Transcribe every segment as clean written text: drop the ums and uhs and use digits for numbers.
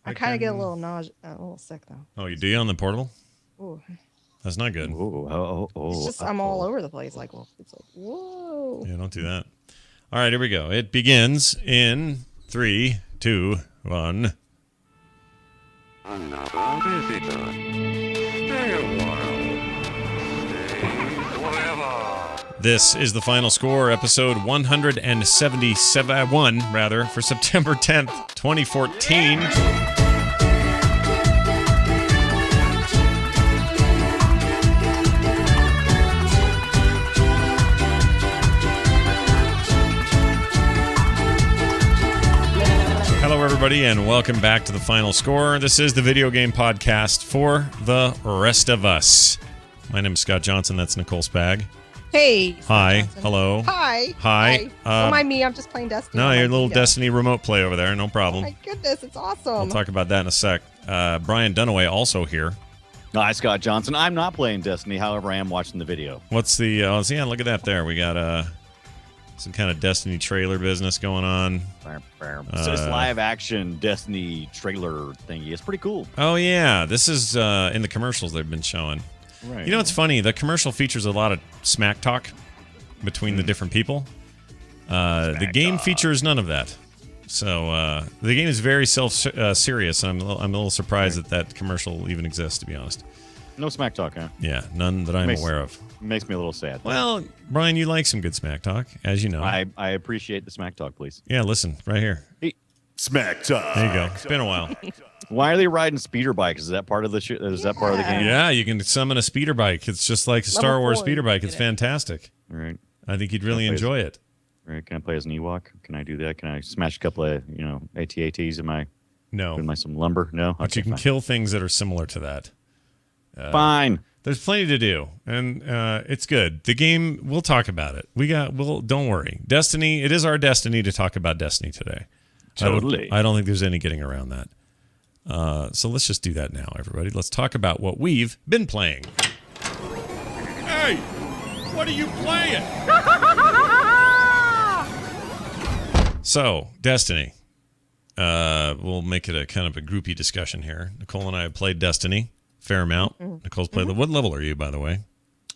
I kind of get a little a little sick though. Oh, you do on the portable? Ooh. That's not good. It's just I'm all over the place. It's like whoa. Yeah, don't do that. All right, here we go. It begins in 3, 2, 1. Another visitor. Stay a while. Stay forever. This is the final score, episode 171, for September 10th, 2014. Hello, everybody, and welcome back to the final score. This is the video game podcast for the rest of us. My name is Scott Johnson. That's Nicole Spag. Hey. Hi. Hello. Hi. Hi. Don't mind me. I'm just playing Destiny. No, you're a little Destiny remote play over there. No problem. Oh my goodness, it's awesome. We'll talk about that in a sec. Brian Dunaway also here. Hi, Scott Johnson. I'm not playing Destiny. However, I am watching the video. What's the... yeah, look at that there. We got some kind of Destiny trailer business going on. So this live-action Destiny trailer thingy. It's pretty cool. Oh, yeah. This is in the commercials they've been showing. Right. You know what's funny? The commercial features a lot of smack talk between the different people. The game features none of that. So the game is very self-serious. I'm a little surprised that commercial even exists, to be honest. No smack talk, huh? Yeah, none that I'm aware of. Makes me a little sad. Well, Brian, you like some good smack talk, as you know. I appreciate the smack talk, please. Yeah, listen, right here. Hey, smack talk. There you go. It's been a while. Why are they riding speeder bikes? Is that part of the Is that part of the game? Yeah, you can summon a speeder bike. It's just like a Star Wars speeder bike. It's fantastic. All right. I think you'd really enjoy it. All right. Can I play as an Ewok? Can I do that? Can I smash a couple of AT-ATs in my some lumber? No. But you can kill things that are similar to that. Fine. There's plenty to do, and it's good. The game, we'll talk about it. Don't worry. Destiny, it is our destiny to talk about Destiny today. Totally. I don't think there's any getting around that. So let's just do that now, everybody. Let's talk about what we've been playing. Hey, what are you playing? So, Destiny. We'll make it a kind of a groupie discussion here. Nicole and I have played Destiny. Fair amount. Nicole's played. What level are you, by the way?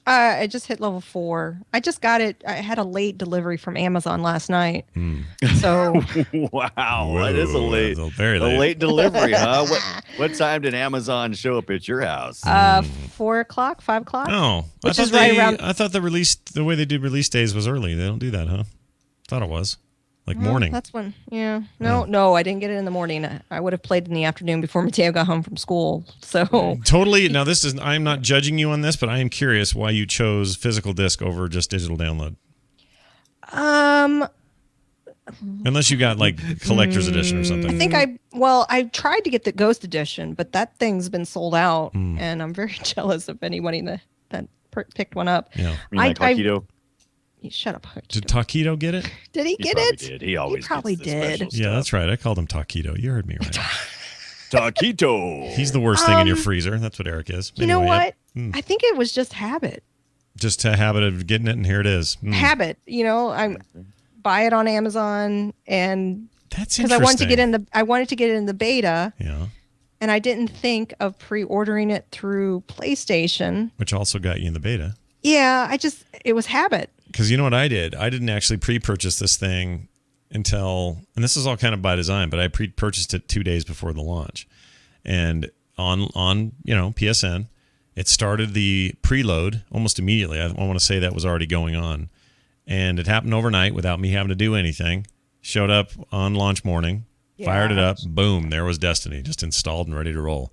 I just hit level 4. I just got it. I had a late delivery from Amazon last night. So wow, that is very late. A late delivery, huh? What time did Amazon show up at your house? 4 o'clock, 5 o'clock. Oh, which is right around. I thought the way they did release days was early. They don't do that, huh? Thought it was. Like morning. That's when, yeah. No, I didn't get it in the morning. I would have played in the afternoon before Mateo got home from school. So totally. Now, I'm not judging you on this, but I am curious why you chose physical disc over just digital download. Unless you got like collector's edition or something. I think I tried to get the Ghost edition, but that thing's been sold out, and I'm very jealous of anybody that picked one up. Yeah. Shut up. Did Taquito get it? Did he get it? Did. He always probably did. Yeah, that's right. I called him Taquito. You heard me right. Taquito. He's the worst thing in your freezer. That's what Eric is. You know what? I think it was just habit. Just a habit of getting it, and here it is. Habit. I buy it on Amazon, and that's interesting. Because I wanted to get it in the beta. Yeah. And I didn't think of pre-ordering it through PlayStation, which also got you in the beta. Yeah, it was habit. Because you know what I did? I didn't actually pre-purchase this thing until, and this is all kind of by design, but I pre-purchased it 2 days before the launch. And on PSN, it started the preload almost immediately. I want to say that was already going on. And it happened overnight without me having to do anything. Showed up on launch morning, fired it up, boom, there was Destiny, just installed and ready to roll.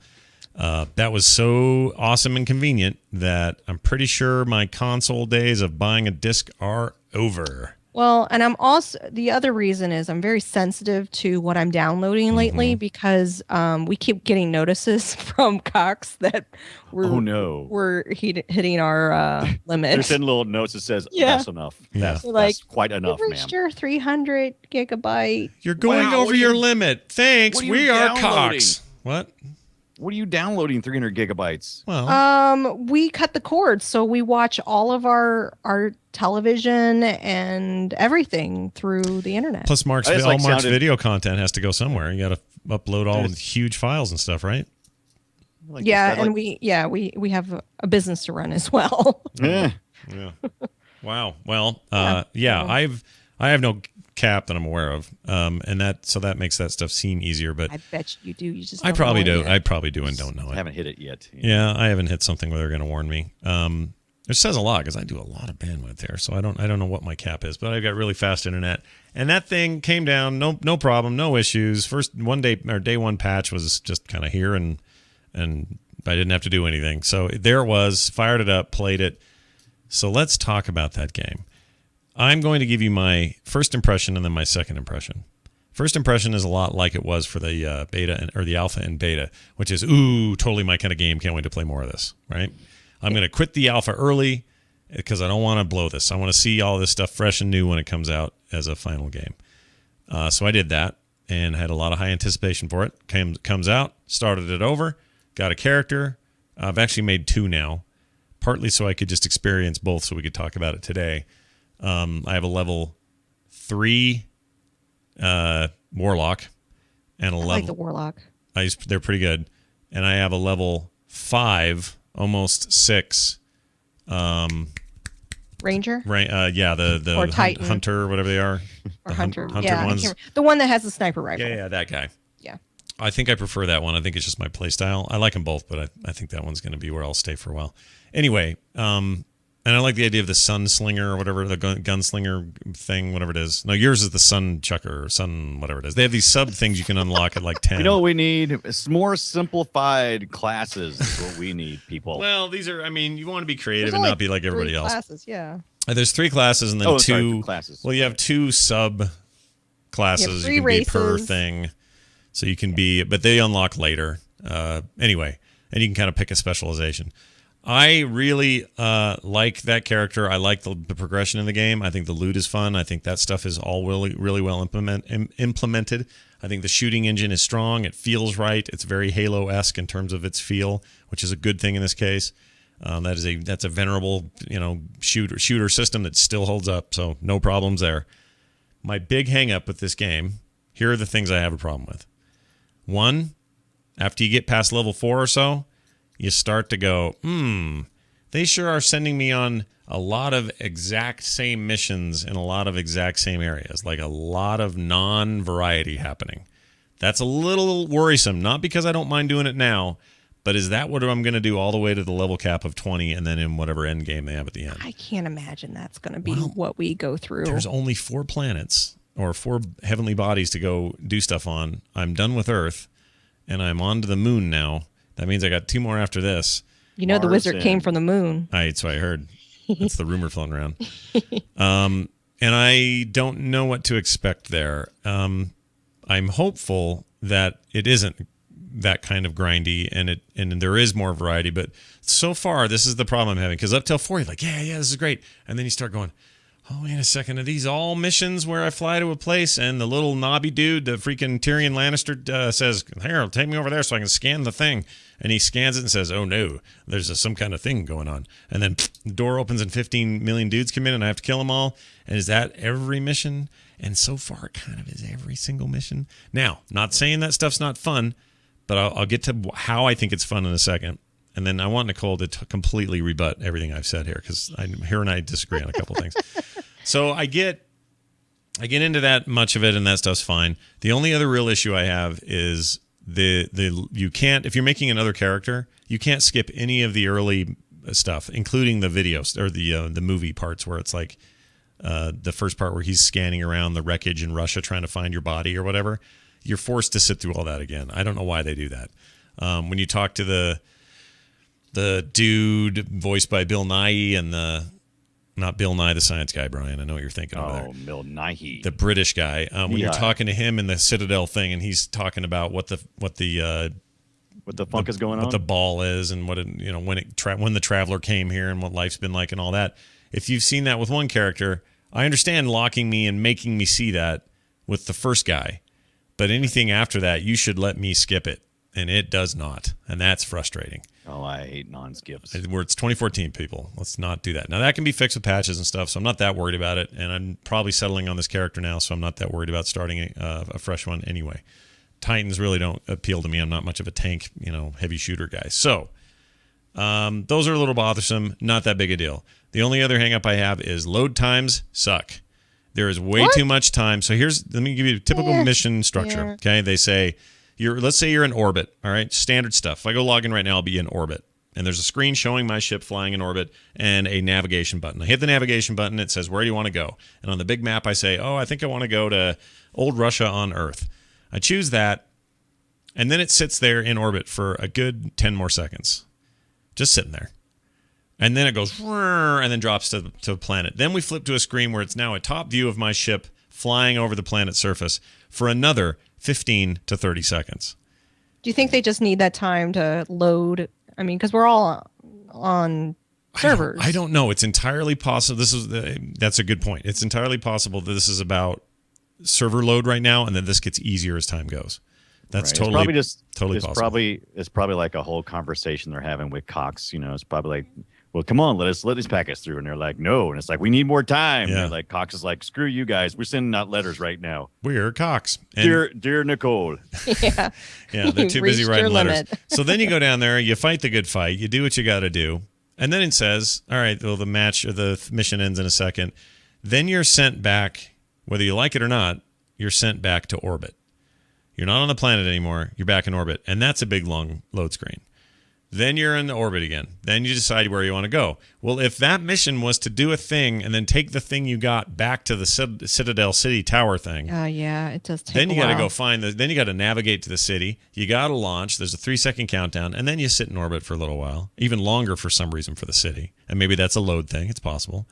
That was so awesome and convenient that I'm pretty sure my console days of buying a disc are over. Well, and the other reason is I'm very sensitive to what I'm downloading lately because we keep getting notices from Cox that we're hitting our limit. They're sending little notes that says, that's enough. Yeah. That's quite enough, you've reached your 300 gigabyte. You're going over your limit. Thanks. We are Cox. What? What are you downloading 300 gigabytes? Well, we cut the cord, so we watch all of our television and everything through the internet. Plus, Mark's video content has to go somewhere. You got to upload all the huge files and stuff, right? We have a business to run as well. Yeah. Wow. Well, I have no cap that I'm aware of, and that makes that stuff seem easier. But I bet you do. You just I probably do. I probably do and don't know it. I haven't hit it yet. Yeah, I haven't hit something where they're going to warn me. It says a lot because I do a lot of bandwidth there, so I don't know what my cap is, but I've got really fast internet, and that thing came down, no problem, no issues. Day one patch was just kind of here, and I didn't have to do anything. So there it was, fired it up, played it. So let's talk about that game. I'm going to give you my first impression and then my second impression. First impression is a lot like it was for the beta or the alpha and beta, which is, totally my kind of game. Can't wait to play more of this, right? I'm going to quit the alpha early because I don't want to blow this. I want to see all this stuff fresh and new when it comes out as a final game. So I did that and had a lot of high anticipation for it. Comes out, started it over, got a character. I've actually made 2 now, partly so I could just experience both so we could talk about it today. I have a level 3 warlock and a level. I like the warlock. They're pretty good, and I have a level 5, almost 6. Ranger. The or Titan. hunter, whatever they are. Or hunter. Hunter ones. The one that has the sniper rifle. Yeah, that guy. Yeah. I think I prefer that one. I think it's just my play style. I like them both, but I think that one's going to be where I'll stay for a while. Anyway, and I like the idea of the sunslinger or whatever, the gunslinger thing, whatever it is. No, yours is the sun chucker or sun whatever it is. They have these sub things you can unlock at like 10. You know what we need? It's more simplified classes is what we need, people. Well, these are, you want to be creative and not be like everybody else. Classes, yeah. There's 3 classes and then 2 classes. Well, you have 2 sub classes. You can be per thing. So you can be, but they unlock later. Anyway, and you can kind of pick a specialization. I really like that character. I like the progression in the game. I think the loot is fun. I think that stuff is all really, really well implemented. I think the shooting engine is strong. It feels right. It's very Halo-esque in terms of its feel, which is a good thing in this case. That's a venerable, shooter system that still holds up. So no problems there. My big hang up with this game, here are the things I have a problem with. 1, after you get past level 4 or so, you start to go, they sure are sending me on a lot of exact same missions in a lot of exact same areas, like a lot of non-variety happening. That's a little worrisome, not because I don't mind doing it now, but is that what I'm going to do all the way to the level cap of 20 and then in whatever end game they have at the end? I can't imagine that's going to be what we go through. There's only 4 planets or 4 heavenly bodies to go do stuff on. I'm done with Earth, and I'm on to the moon now. That means I got 2 more after this. The wizard came from the moon. That's what I heard. That's the rumor floating around. And I don't know what to expect there. I'm hopeful that it isn't that kind of grindy and there is more variety. But so far, this is the problem I'm having. Because up till 4, you're like, yeah, this is great. And then you start going, oh, wait a second. Are these all missions where I fly to a place and the little knobby dude, the freaking Tyrion Lannister, says, here, take me over there so I can scan the thing. And he scans it and says, oh, no, there's some kind of thing going on. And then the door opens and 15 million dudes come in and I have to kill them all. And is that every mission? And so far, it kind of is every single mission. Now, not saying that stuff's not fun, but I'll get to how I think it's fun in a second. And then I want Nicole to completely rebut everything I've said here because her and I disagree on a couple things. So I get into that much of it, and that stuff's fine. The only other real issue I have is you can't, if you're making another character, you can't skip any of the early stuff, including the videos or the movie parts where it's like the first part where he's scanning around the wreckage in Russia trying to find your body or whatever. You're forced to sit through all that again. I don't know why they do that. When you talk to the dude voiced by Bill Nighy and not Bill Nye the Science Guy, Brian. I know what you're thinking over there. Oh, Bill Nighy. The British guy. When you're talking to him in the Citadel thing and he's talking about what the funk is going on, what the ball is and what it, when the traveler came here and what life's been like and all that. If you've seen that with one character, I understand locking me and making me see that with the first guy. But anything after that, you should let me skip it. and it does not, and that's frustrating. Oh, I hate non-skips. Where it's 2014, people. Let's not do that. Now, that can be fixed with patches and stuff, so I'm not that worried about it, and I'm probably settling on this character now, so I'm not that worried about starting a fresh one anyway. Titans really don't appeal to me. I'm not much of a tank, heavy shooter guy. So, those are a little bothersome. Not that big a deal. The only other hang up I have is load times suck. There is way too much time. So let me give you a typical mission structure. Yeah. Okay, they say let's say you're in orbit. All right, standard stuff. If I go log in right now, I'll be in orbit, and there's a screen showing my ship flying in orbit and a navigation button. I hit the navigation button. It says, where do you want to go? And on the big map, I say, I think I want to go to old Russia on Earth. I choose that, and then it sits there in orbit for a good 10 more seconds, just sitting there. And then it goes, and then drops to the planet. Then we flip to a screen where it's now a top view of my ship flying over the planet's surface for another 15 to 30 seconds. Do you think they just need that time to load? I mean, because we're all on servers. I don't know. It's entirely possible. That's a good point. It's entirely possible that this is about server load right now, and then this gets easier as time goes. That's totally possible. It's probably like a whole conversation they're having with Cox. It's probably like, well, come on, let these packets through. And they're like, no. And it's like, we need more time. Yeah. And like, Cox is like, screw you guys. We're sending out letters right now. We're Cox. And dear Nicole. Yeah. Yeah, they're too busy writing letters. So then you go down there, you fight the good fight, you do what you got to do. And then it says, all right, well, the match or the mission ends in a second. Then you're sent back, whether you like it or not, you're sent back to orbit. You're not on the planet anymore. You're back in orbit. And that's a big, long load screen. Then you're in orbit again. Then you decide where you want to go. Well, if that mission was to do a thing and then take the thing you got back to the Citadel City Tower thing. Yeah, it does take Then you got to go find then you got to navigate to the city. You got to launch. There's a 3-second countdown. And then you sit in orbit for a little while. Even longer for some reason for the city. And maybe that's a load thing. It's possible.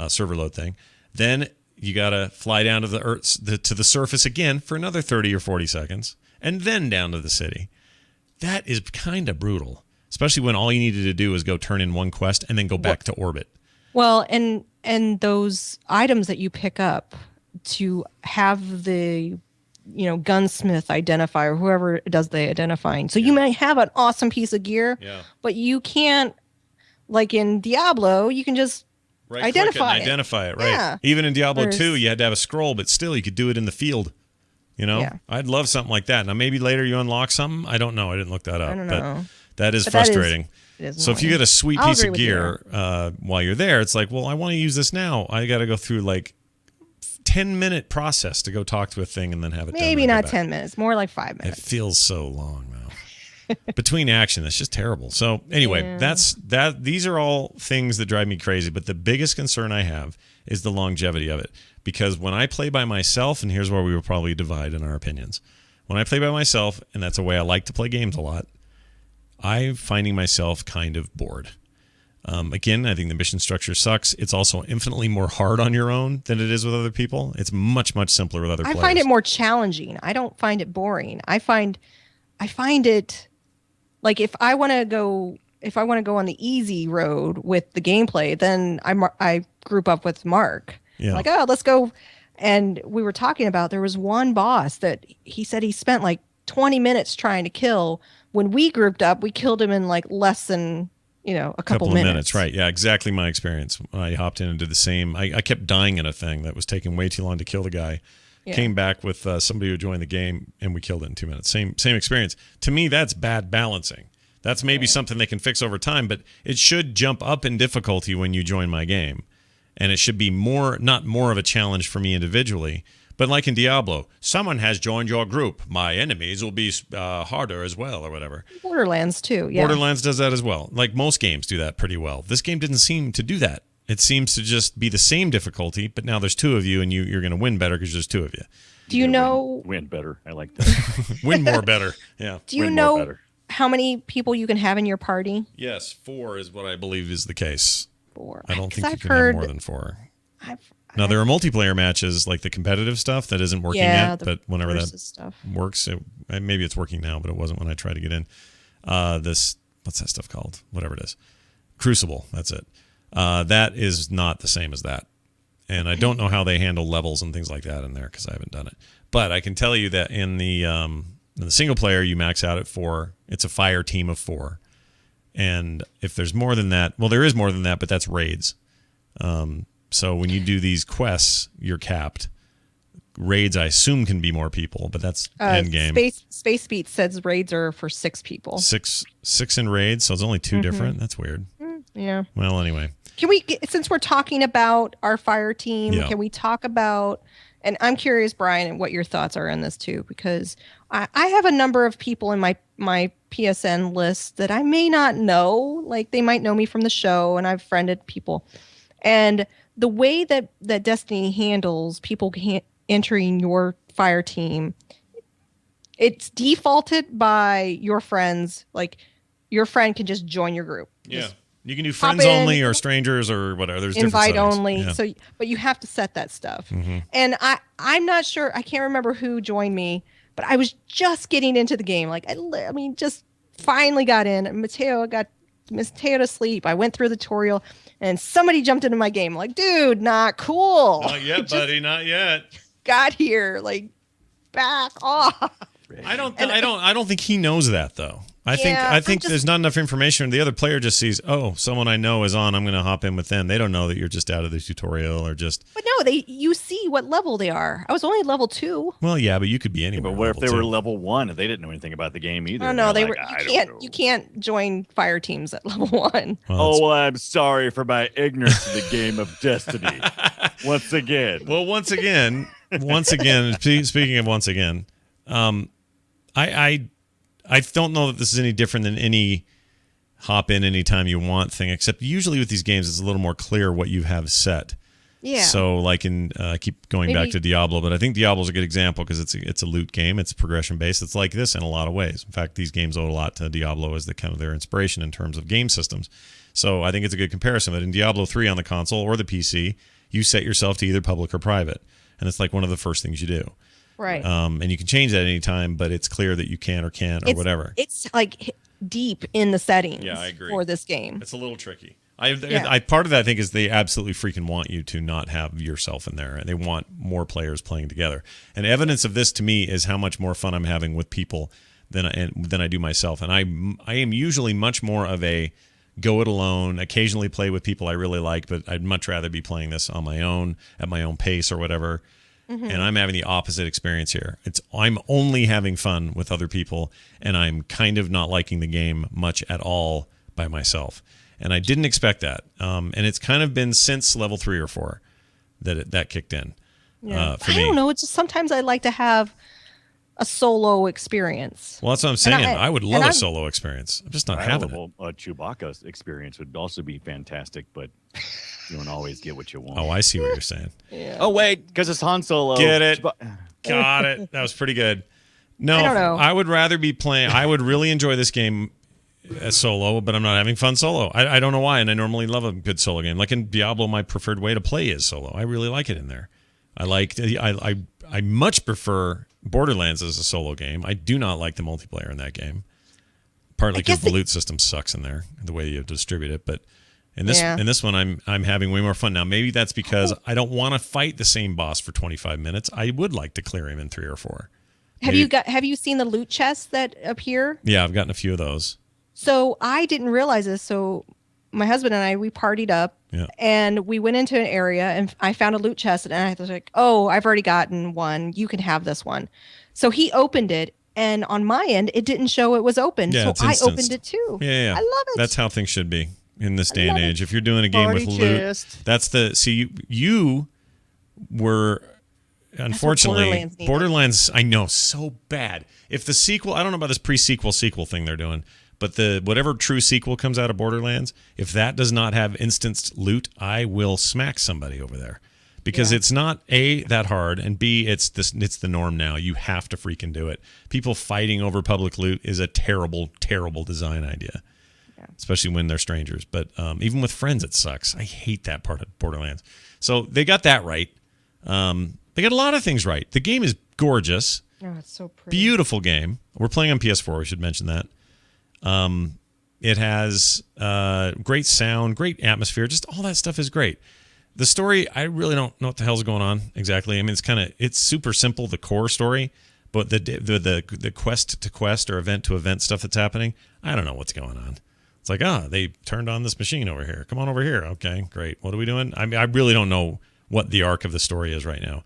Server load thing. Then you got to fly down to the Earth, to the surface again for another 30 or 40 seconds. And then down to the city. That is kind of brutal, especially when all you needed to do was go turn in one quest and then go back to orbit. Well, and those items that you pick up to have the gunsmith identify, or whoever does the identifying. So you might have an awesome piece of gear, but you can't, like in Diablo, you can just identify it. Right. Yeah. Even in Diablo 2, you had to have a scroll, but still you could do it in the field. I'd love something like that. Now, maybe later you unlock something. I don't know. I didn't look that up. I don't know. That is frustrating. So if you get a sweet piece of gear while you're there, it's like, well, I want to use this now. I got to go through like 10-minute process to go talk to a thing and then have it done. Maybe not 10 minutes, more like 5 minutes. It feels so long though. Between action, it's just terrible. So anyway, these are all things that drive me crazy. But the biggest concern I have is the longevity of it. Because when I play by myself, and here's where we will probably divide in our opinions. When I play by myself, and that's a way I like to play games a lot, I'm finding myself kind of bored. Again, I think the mission structure sucks. It's also infinitely more hard on your own than it is with other people. It's much, much simpler with other players. I find it more challenging. I don't find it boring. I find it like if I want to go on the easy road with the gameplay, then I group up with Mark. Yeah. Like, let's go. And we were talking about, there was one boss that he said he spent like 20 minutes trying to kill. When we grouped up, we killed him in like less than, a couple of minutes. Right. Yeah, exactly my experience. I hopped in and did the same. I kept dying in a thing that was taking way too long to kill the guy. Yeah. Came back with somebody who joined the game, and we killed it in 2 minutes. Same experience. To me, that's bad balancing. That's maybe something they can fix over time, but it should jump up in difficulty when you join my game. And it should be not more of a challenge for me individually. But like in Diablo, someone has joined your group. My enemies will be harder as well, or whatever. Borderlands too, yeah. Borderlands does that as well. Like most games do that pretty well. This game didn't seem to do that. It seems to just be the same difficulty, but now there's two of you, and you're going to win better because there's two of you. Do you know... Win better. I like that. Win more better, yeah. Do you know how many people you can have in your party? Yes, 4 is what I believe is the case. 4. I don't think you can have more than 4. Now, there are multiplayer matches, like the competitive stuff, that isn't working yet, but whenever that stuff works, maybe it's working now, but it wasn't when I tried to get in. What's that stuff called? Whatever it is. Crucible, that's it. That is not the same as that. And I don't know how they handle levels and things like that in there because I haven't done it. But I can tell you that in the In the single player, you max out at 4. It's a fire team of 4. And if there's more than that, well, there is more than that, but that's raids. So when you do these quests, you're capped. Raids, I assume, can be more people, but that's end game. Space Beat says raids are for 6 people. Six in raids, so it's only 2 different. That's weird. Yeah. Well, anyway. Can we, since we're talking about our fire team, can we talk about, and I'm curious, Brian, what your thoughts are on this too, because I have a number of people in my PSN list that I may not know, like they might know me from the show, and I've friended people. And the way that Destiny handles people entering your fire team, it's defaulted by your friends. Like your friend can just join your group. Yeah. You can do friends only or strangers or whatever. There's invite different only. Yeah. So, but you have to set that stuff. And I'm not sure. I can't remember who joined me, but I was just getting into the game. Like I mean, just finally got in. Mateo to sleep. I went through the tutorial, and somebody jumped into my game. Like, dude, not cool. Not yet, buddy. Not yet. Got here. Like, back off. I don't think he knows that though. I think there's not enough information. The other player just sees, oh, someone I know is on. I'm going to hop in with them. They don't know that you're just out of the tutorial or just. But no, you see what level they are. I was only level 2. Well, yeah, but you could be anywhere. But what if they were level 1 and they didn't know anything about the game either? Oh no, they were. You can't join fire teams at level 1. Well, I'm sorry for my ignorance of the game of Destiny. Once again. Well, once again. Speaking of once again, I don't know that this is any different than any hop in anytime you want thing, except usually with these games, it's a little more clear what you have set. Yeah. So like I keep going back to Diablo, but I think Diablo's a good example because it's a loot game. It's progression based. It's like this in a lot of ways. In fact, these games owe a lot to Diablo as the kind of their inspiration in terms of game systems. So I think it's a good comparison. But in Diablo 3 on the console or the PC, you set yourself to either public or private. And it's like one of the first things you do. Right. And you can change that anytime, but it's clear that you can or can't or whatever. It's like deep in the settings. Yeah, I agree. For this game. It's a little tricky. I part of that I think is they absolutely freaking want you to not have yourself in there, and they want more players playing together. And evidence of this to me is how much more fun I'm having with people than I do myself. And I am usually much more of a go it alone, occasionally play with people I really like, but I'd much rather be playing this on my own, at my own pace or whatever. And I'm having the opposite experience here. I'm only having fun with other people, and I'm kind of not liking the game much at all by myself. And I didn't expect that. And it's kind of been since level 3 or 4 that kicked in. Yeah. For me. I don't know. It's just sometimes I like to have a solo experience. Well, that's what I'm saying. I would love a solo experience. I'm just not having it. A Chewbacca experience would also be fantastic, but you don't always get what you want. Oh, I see what you're saying. Yeah. Oh, wait, because it's Han Solo. Get it. Got it. That was pretty good. No, I don't know. I would rather be playing. I would really enjoy this game as solo, but I'm not having fun solo. I don't know why, and I normally love a good solo game. Like in Diablo, my preferred way to play is solo. I really like it in there. I much prefer Borderlands as a solo game. I do not like the multiplayer in that game, partly because the loot system sucks in there, the way you distribute it. But in this one, I'm having way more fun now. Maybe that's because I don't want to fight the same boss for 25 minutes. I would like to clear him in 3 or 4. Have you seen the loot chests that appear? Yeah, I've gotten a few of those. So I didn't realize this. So my husband and we partied up, and we went into an area, and I found a loot chest, and I was like, "Oh, I've already gotten one. You can have this one." So he opened it, and on my end, it didn't show it was open. Yeah, so I opened it too. Yeah. I love it. That's how things should be in this day and age. If you're doing a game with loot, that's you were. Unfortunately, Borderlands, I know, so bad. If the sequel, I don't know about this pre-sequel thing they're doing, but whatever true sequel comes out of Borderlands, if that does not have instanced loot, I will smack somebody over there. Because it's not A, that hard, and B, it's the norm now. You have to freaking do it. People fighting over public loot is a terrible, terrible design idea. Yeah. Especially when they're strangers. But even with friends, it sucks. I hate that part of Borderlands. So they got that right. They got a lot of things right. The game is gorgeous. Oh, it's so pretty. Beautiful game. We're playing on PS4. We should mention that. It has great sound, great atmosphere. Just all that stuff is great. The story, I really don't know what the hell's going on exactly. I mean, it's super simple, the core story, But the quest to quest or event to event stuff that's happening, I don't know what's going on. It's like, they turned on this machine over here. Come on over here. Okay, great. What are we doing? I mean, I really don't know what the arc of the story is right now,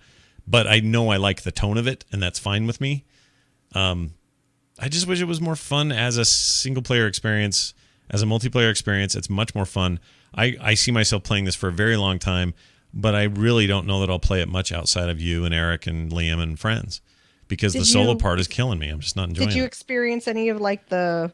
but I know I like the tone of it, and that's fine with me. I just wish it was more fun as a single player experience. As a multiplayer experience, it's much more fun. I see myself playing this for a very long time, but I really don't know that I'll play it much outside of you and Eric and Liam and friends, because the solo part is killing me. I'm just not enjoying it. Did you experience any of like the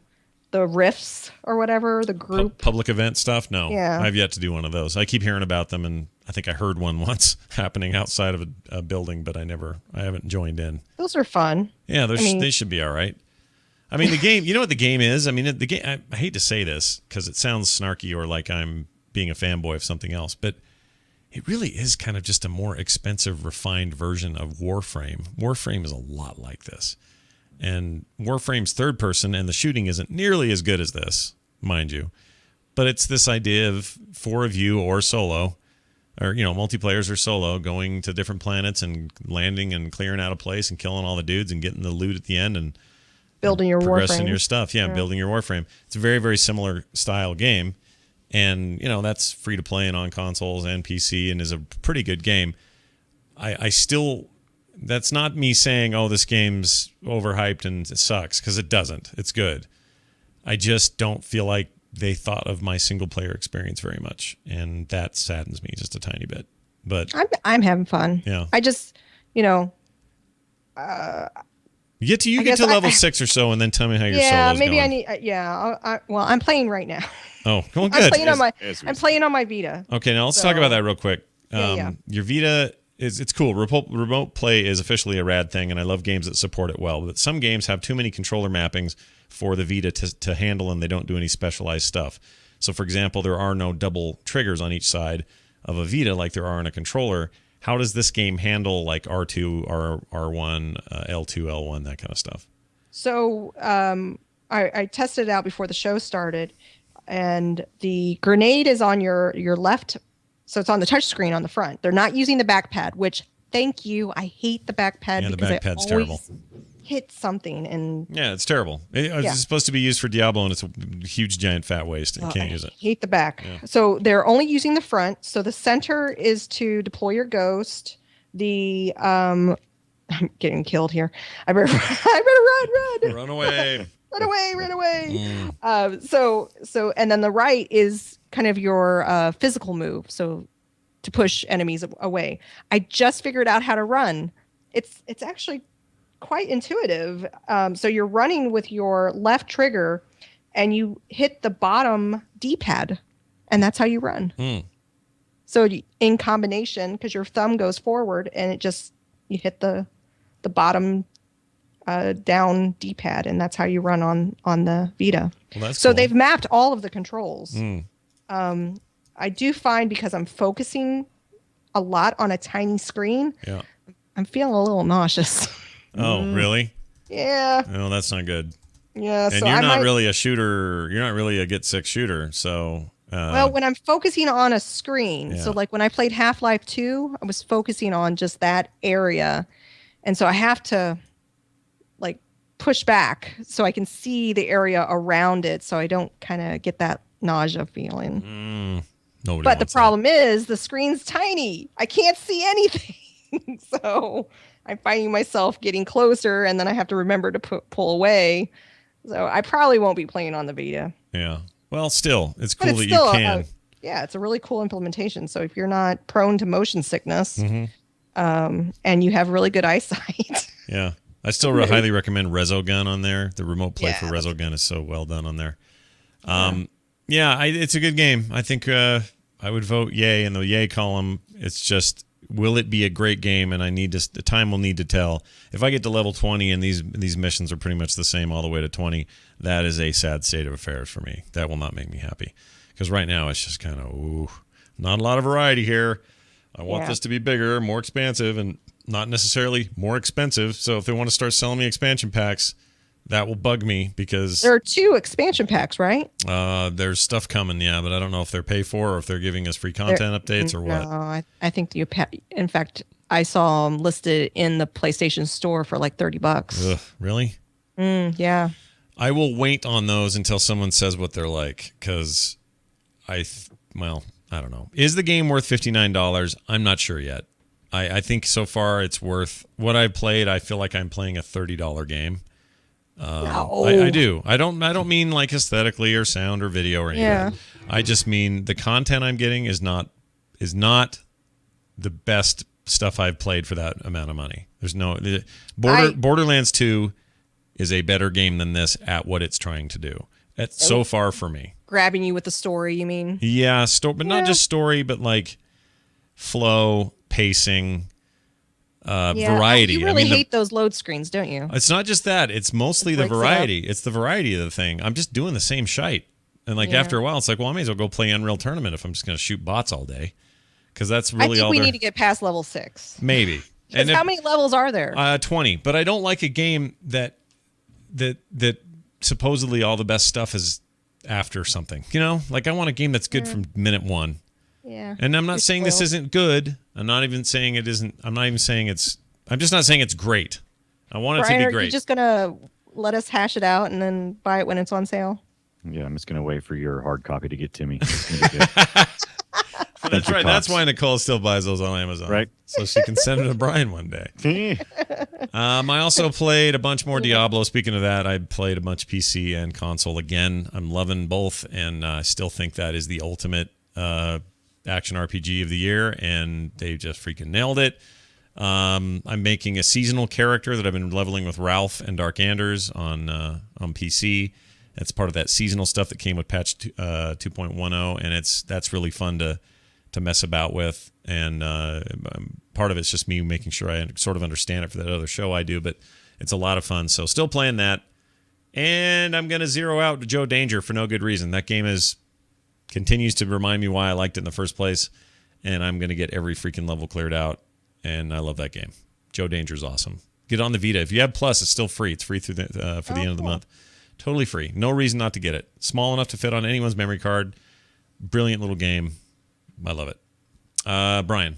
rifts or whatever, the group public event stuff? No, yeah. I've yet to do one of those. I keep hearing about them, and I think I heard one once happening outside of a building, but I haven't joined in. Those are fun. Yeah, they should be all right. I mean, the game, you know what the game is? I mean, the game, I hate to say this because it sounds snarky or like I'm being a fanboy of something else, but it really is kind of just a more expensive, refined version of Warframe. Warframe is a lot like this. And Warframe's third person, and the shooting isn't nearly as good as this, mind you. But it's this idea of 4 of you or solo, or, multiplayers or solo, going to different planets and landing and clearing out a place and killing all the dudes and getting the loot at the end and building your progressing Warframe. your stuff. Yeah, building your Warframe. It's a very, very similar style game. And, that's free to play and on consoles and PC and is a pretty good game. I still, that's not me saying, this game's overhyped and it sucks, because it doesn't. It's good. I just don't feel like they thought of my single player experience very much. And that saddens me just a tiny bit. But I'm having fun. Yeah. I just, You get to level 6 or so, and then tell me how your solo's going. Yeah, maybe going. I need. Well, I'm playing right now. Oh, well, good. I'm playing on my Vita. Okay, now let's talk about that real quick. Yeah. Your Vita it's cool. Remote play is officially a rad thing, and I love games that support it well. But some games have too many controller mappings for the Vita to handle, and they don't do any specialized stuff. So, for example, there are no double triggers on each side of a Vita like there are in a controller. How does this game handle like R2, R1, L2, L1, that kind of stuff? So I tested it out before the show started, and the grenade is on your left. So it's on the touch screen on the front. They're not using the back pad, which, thank you. I hate the back pad. Yeah, the because back pad's terrible. Hit something and yeah, it's terrible. It's supposed to be used for Diablo, and it's a huge giant fat waste. You can't use it. I hate the back. Yeah. So they're only using the front. So the center is to deploy your ghost. I'm getting killed here. I better run. Run away. Run away. So and then the right is kind of your physical move. So to push enemies away. I just figured out how to run. It's actually quite intuitive. So you're running with your left trigger and you hit the bottom D-pad, and that's how you run. So in combination, because your thumb goes forward and you hit the bottom down D-pad, and that's how you run on the Vita. Well, that's so cool. They've mapped all of the controls. I do find, because I'm focusing a lot on a tiny screen, I'm feeling a little nauseous. Oh, really? Yeah. No, that's not good. Yeah. And so you're not really a shooter. You're not really a get sick shooter. So. Well, when I'm focusing on a screen, so like when I played Half-Life 2, I was focusing on just that area, and so I have to like push back so I can see the area around it, so I don't kind of get that nausea feeling. Nobody. But the problem is the screen's tiny. I can't see anything, so I'm finding myself getting closer, and then I have to remember to pull away. So I probably won't be playing on the Vita. Yeah. Well, still, it's cool that still you can. It's a really cool implementation. So if you're not prone to motion sickness, and you have really good eyesight. Yeah. I still highly recommend Resogun on there. The remote play for Resogun is so well done on there. It's a good game. I think I would vote yay in the yay column. It's just, will it be a great game? And the time will need to tell. If I get to level 20 and these missions are pretty much the same all the way to 20, that is a sad state of affairs for me. That will not make me happy. Because right now it's just kind of, not a lot of variety here. I want this to be bigger, more expansive, and not necessarily more expensive. So if they want to start selling me expansion packs, that will bug me, because there are 2 expansion packs, right? There's stuff coming, but I don't know if they're pay for or if they're giving us free content updates or what. No, I think in fact, I saw them listed in the PlayStation Store for like $30. Ugh, really? Yeah. I will wait on those until someone says what they're like, because I don't know. Is the game worth $59? I'm not sure yet. I think so far it's worth what I've played. I feel like I'm playing a $30 game. No. I do. I don't mean like aesthetically or sound or video or anything. I just mean the content I'm getting is not the best stuff I've played for that amount of money. There's no Borderlands 2 is a better game than this at what it's trying to do. That's so far for me. Grabbing you with the story, you mean? Yeah, but not just story, but like flow, pacing, variety. You really hate those load screens, don't you? It's not just that. It's mostly the variety. It's the variety of the thing. I'm just doing the same shite. And like after a while, it's like, well, I may as well go play Unreal Tournament if I'm just going to shoot bots all day. Because that's really all we need to get past level 6. Maybe. And how many levels are there? 20. But I don't like a game that supposedly all the best stuff is after something. You know? Like I want a game that's good from minute 1. Yeah. And I'm not saying this isn't good. I'm not even saying it isn't. I'm not even saying it's. I'm just not saying it's great. I want it to be great. Are you just gonna let us hash it out and then buy it when it's on sale? Yeah, I'm just gonna wait for your hard copy to get to me. That's right. That's why Nicole still buys those on Amazon, right? So she can send it to Brian one day. I also played a bunch more Diablo. Speaking of that, I played a bunch of PC and console again. I'm loving both, and I still think that is the ultimate action RPG of the year, and they just freaking nailed it. I'm making a seasonal character that I've been leveling with Ralph and Dark Anders on PC. That's part of that seasonal stuff that came with patch 2.10, and that's really fun to mess about with. And part of it's just me making sure I sort of understand it for that other show I do, but it's a lot of fun. So still playing that, and I'm gonna zero out Joe Danger for no good reason. That game continues to remind me why I liked it in the first place, and I'm going to get every freaking level cleared out, and I love that game. Joe Danger is awesome. Get on the Vita. If you have Plus, it's still free. It's free through for the end of the month. Totally free. No reason not to get it. Small enough to fit on anyone's memory card. Brilliant little game. I love it. Brian.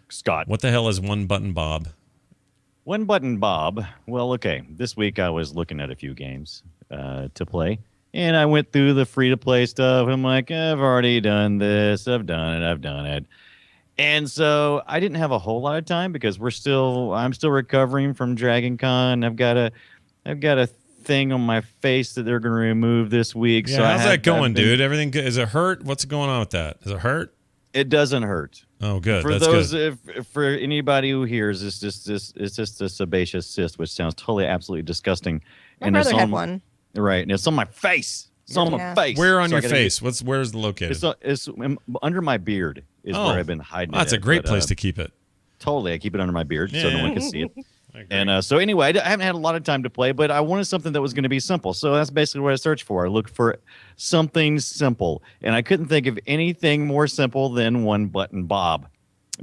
Scott. What the hell is One Button Bob? One Button Bob. Well, okay. This week I was looking at a few games to play. And I went through the free-to-play stuff. I'm like, I've already done this. I've done it. And so I didn't have a whole lot of time because I'm still recovering from Dragon Con. I've got a thing on my face that they're going to remove this week. Yeah, so how's that going, dude? Everything good? Is it hurt? What's going on with that? Does it hurt? It doesn't hurt. Oh, good. For That's those, good. For anybody who hears, it's just a sebaceous cyst, which sounds totally, absolutely disgusting. My brother had one. Right, and it's on my face. It's on my face. Where on your face? Where's the located? It's under my beard is where I've been hiding it. That's a great place to keep it. Totally, I keep it under my beard so no one can see it. And so anyway, I haven't had a lot of time to play, but I wanted something that was going to be simple. So that's basically what I searched for. I looked for something simple, and I couldn't think of anything more simple than One Button Bob,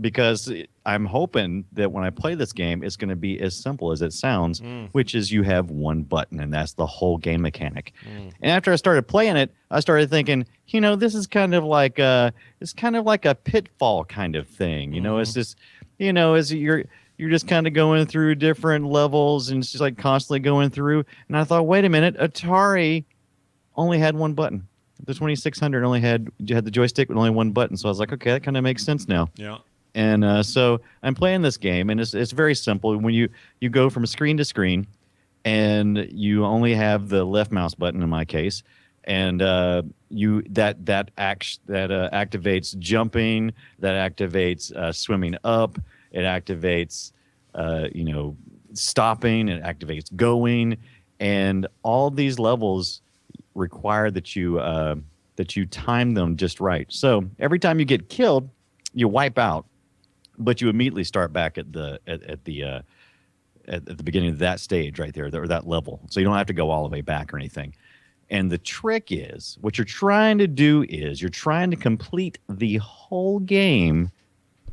because I'm hoping that when I play this game, it's going to be as simple as it sounds, which is you have one button, and that's the whole game mechanic. And after I started playing it, I started thinking, this is kind of like a pitfall kind of thing. It's just, as you're just kind of going through different levels, and it's just like constantly going through. And I thought, wait a minute, Atari only had one button. The 2600 only had the joystick with only one button. So I was like, okay, that kind of makes sense now. Yeah. And so I'm playing this game, and it's very simple. When you go from screen to screen, and you only have the left mouse button in my case, and that activates jumping, that activates swimming up, it activates stopping, it activates going, and all these levels require that you time them just right. So every time you get killed, you wipe out, but you immediately start back at the beginning of that stage right there, or that level. So you don't have to go all the way back or anything. And the trick is, what you're trying to do is you're trying to complete the whole game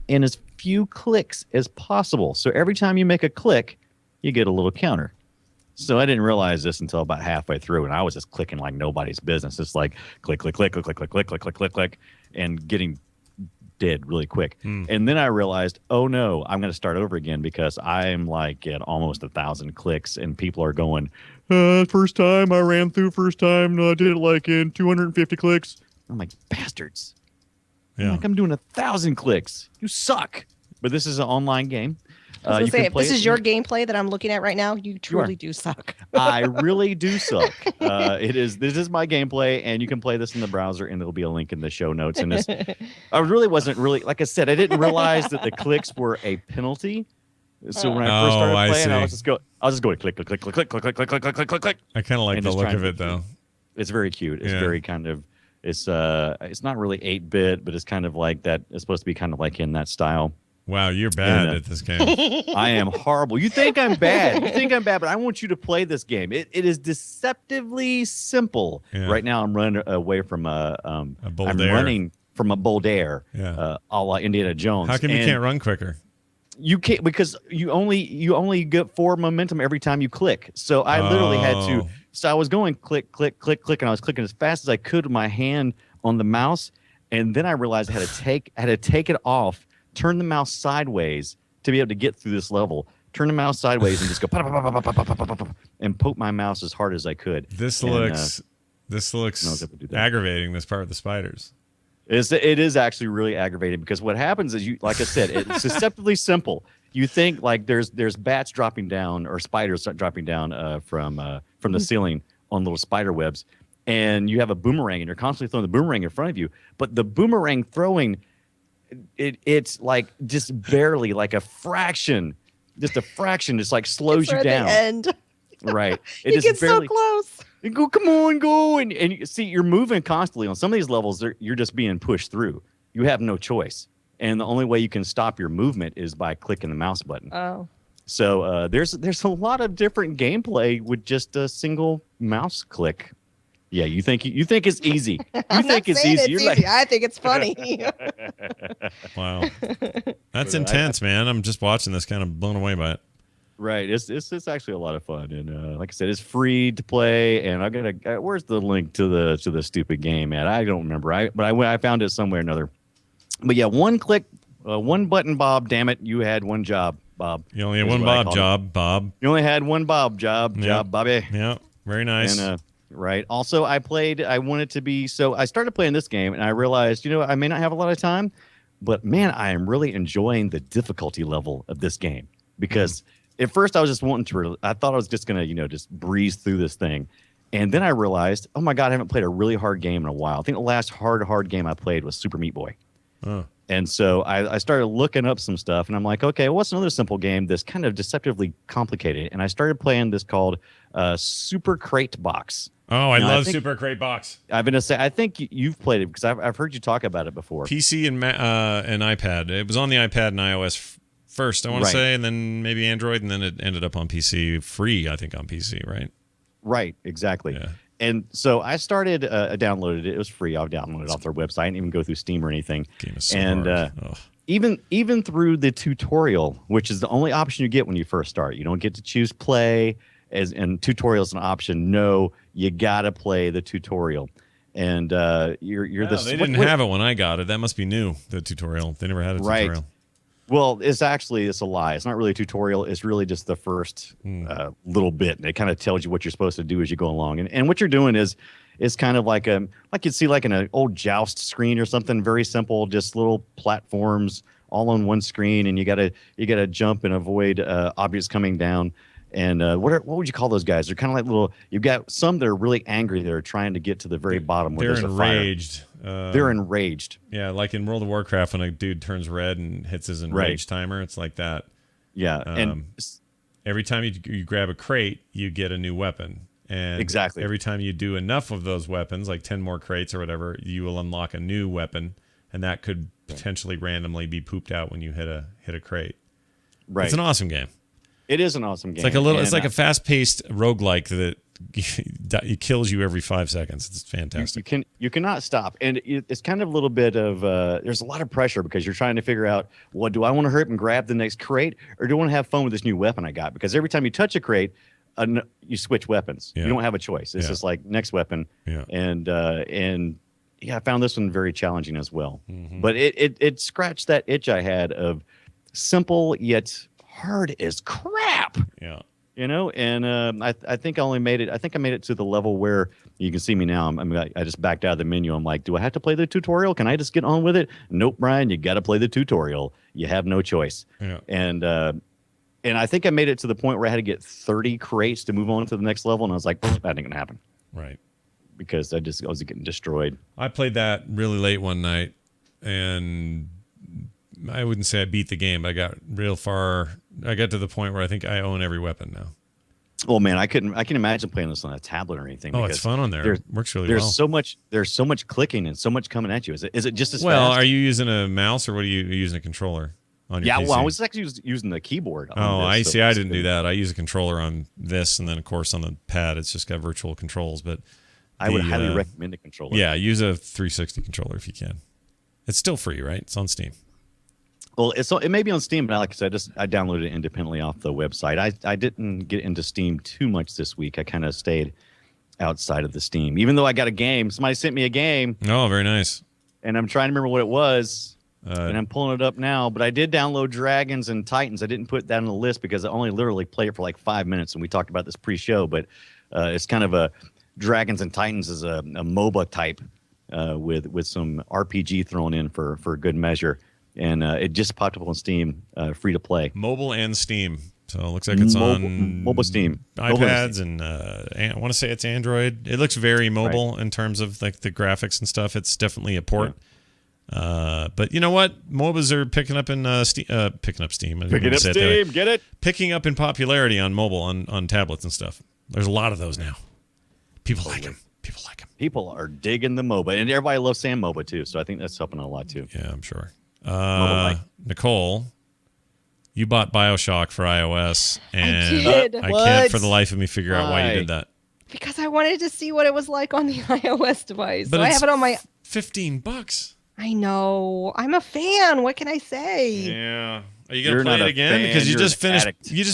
in as few clicks as possible. So every time you make a click, you get a little counter. So I didn't realize this until about halfway through, and I was just clicking like nobody's business. It's like click, click, click, click, click, click, click, click, click, click, click, and getting dead really quick. And then I realized, oh no, I'm going to start over again because I'm like at almost 1,000 clicks, and people are going, first time I ran through, first time I did it like in 250 clicks. I'm like, bastards. Yeah. I'm doing 1,000 clicks. You suck. But this is an online game. I was gonna say, if this is your gameplay that I'm looking at right now, you truly do suck. I really do suck. This is my gameplay, and you can play this in the browser, and there'll be a link in the show notes. And this, I really wasn't really, like I said, I didn't realize that the clicks were a penalty. So when I first started playing, I was just going click, click, click, click, click, click, click, click, click, click, click, click. I kind of like the look of it though. It's very cute. It's very kind of, it's not really 8-bit, but it's kind of like that. It's supposed to be kind of like in that style. Wow, you're bad at this game. I am horrible. You think I'm bad. But I want you to play this game. It is deceptively simple. Yeah. Right now, I'm running away from I'm running from a Boulder, a la Indiana Jones. How come you can't run quicker? You can't, because you only get 4 momentum every time you click. So I literally had to. So I was going click, click, click, click, and I was clicking as fast as I could with my hand on the mouse, and then I realized I had to take it off. Turn the mouse sideways to be able to get through this level. Turn the mouse sideways and just go and poke my mouse as hard as I could. This looks aggravating. This part with the spiders. It is actually really aggravating because what happens is, you, like I said, it's deceptively simple. You think like there's bats dropping down or spiders dropping down from the ceiling on little spider webs, and you have a boomerang and you're constantly throwing the boomerang in front of you, but the boomerang throwing. It's like just barely, like a fraction, just like slows you down. The end. Right. You get so close. You go, come on, go. And you see, you're moving constantly. On some of these levels, you're just being pushed through. You have no choice. And the only way you can stop your movement is by clicking the mouse button. Oh. So there's a lot of different gameplay with just a single mouse click. Yeah, you think it's easy. You think it's easy. You're like, I think it's funny. Wow, that's intense, man. I'm just watching this, kind of blown away by it. Right, it's actually a lot of fun, and like I said, it's free to play. And I'm gonna where's the link to the stupid game at? I don't remember. I found it somewhere or another. But yeah, one click, one button, Bob. Damn it, you had one job, Bob. You only had one job, Bob. You only had one job, Bobby. Yeah, very nice. And, right. Also, I wanted to be, so I started playing this game and I realized, I may not have a lot of time, but man, I am really enjoying the difficulty level of this game, because at first I was just I thought I was just going to, just breeze through this thing. And then I realized, oh my God, I haven't played a really hard game in a while. I think the last hard game I played was Super Meat Boy. And so I started looking up some stuff, and I'm like, okay, what's another simple game that's kind of deceptively complicated? And I started playing this called Super Crate Box. Oh, I love Super Crate Box. I'm going to say, I think you've played it because I've heard you talk about it before. PC and iPad. It was on the iPad and iOS first, I want to say, and then maybe Android, and then it ended up on PC, free, I think, on PC, right? Right, exactly. Yeah. And so I started, I downloaded it. It was free. I'll download it off their website. I didn't even go through Steam or anything. Game is so hard. Even through the tutorial, which is the only option you get when you first start. You don't get to choose play, and tutorial is an option. No, you got to play the tutorial. And they didn't have it when I got it. That must be new, the tutorial. They never had a tutorial. Right. Well, it's a lie. It's not really a tutorial. It's really just the first little bit. And it kind of tells you what you're supposed to do as you go along. And what you're doing is kind of like you'd see like in an old Joust screen or something, very simple, just little platforms all on one screen. And you gotta jump and avoid objects coming down. And what would you call those guys? They're kind of like little. You've got some that are really angry. That are trying to get to the very bottom. Where they're enraged. They're enraged. Yeah, like in World of Warcraft, when a dude turns red and hits his enraged timer, it's like that. Yeah, and every time you grab a crate, you get a new weapon. And exactly. Every time you do enough of those weapons, like 10 more crates or whatever, you will unlock a new weapon, and that could potentially randomly be pooped out when you hit a crate. Right. It's an awesome game. It is an awesome game. It's like a fast-paced roguelike that it kills you every 5 seconds. It's fantastic. You cannot stop, and it's kind of a little bit of there's a lot of pressure because you're trying to figure out, what do I want to hurry up and grab the next crate, or do I want to have fun with this new weapon I got? Because every time you touch a crate, you switch weapons. Yeah. You don't have a choice. It's just like next weapon, and I found this one very challenging as well. But it scratched that itch I had of simple yet hard as crap. Yeah. And I think I only made it. I think I made it to the level where you can see me now. I just backed out of the menu. I'm like, do I have to play the tutorial? Can I just get on with it? Nope, Brian, you got to play the tutorial. You have no choice. Yeah. And I think I made it to the point where I had to get 30 crates to move on to the next level, and I was like, that ain't gonna happen. Right. Because I was getting destroyed. I played that really late one night, and I wouldn't say I beat the game, but I got real far. I got to the point where I think I own every weapon now. Oh man, I can imagine playing this on a tablet or anything. Oh, it's fun on there. It works really well. There's so much clicking and so much coming at you. Is it just as well? fast? Are you using a mouse or what are you using a controller on your PC? Well, I was actually using the keyboard. I see. I didn't do that. I use a controller on this, and then of course on the pad, it's just got virtual controls. But I would highly recommend a controller. Yeah, use a 360 controller if you can. It's still free, right? It's on Steam. Well, it may be on Steam, but like I said, I downloaded it independently off the website. I didn't get into Steam too much this week. I kind of stayed outside of the Steam, even though I got a game. Somebody sent me a game. Oh, very nice. And I'm trying to remember what it was, and I'm pulling it up now. But I did download Dragons and Titans. I didn't put that on the list because I only literally played it for like 5 minutes, and we talked about this pre-show. But it's kind of a Dragons and Titans is a MOBA type with some RPG thrown in for good measure. And it just popped up on Steam, free to play. Mobile and Steam. So it looks like it's on mobile Steam, iPads, and I want to say it's Android. It looks very mobile in terms of like the graphics and stuff. It's definitely a port. Yeah. But you know what? MOBAs are picking up in Steam. Picking up Steam. Get it? Picking up in popularity on mobile, on tablets and stuff. There's a lot of those now. People like them. People are digging the MOBA, and everybody loves saying MOBA too. So I think that's helping a lot too. Yeah, I'm sure. Nicole, you bought BioShock for iOS, and I can't for the life of me figure out why you did that. Because I wanted to see what it was like on the iOS device. But so I have it on my $15. I know. I'm a fan. What can I say? Yeah. Are you gonna play it again? Because you just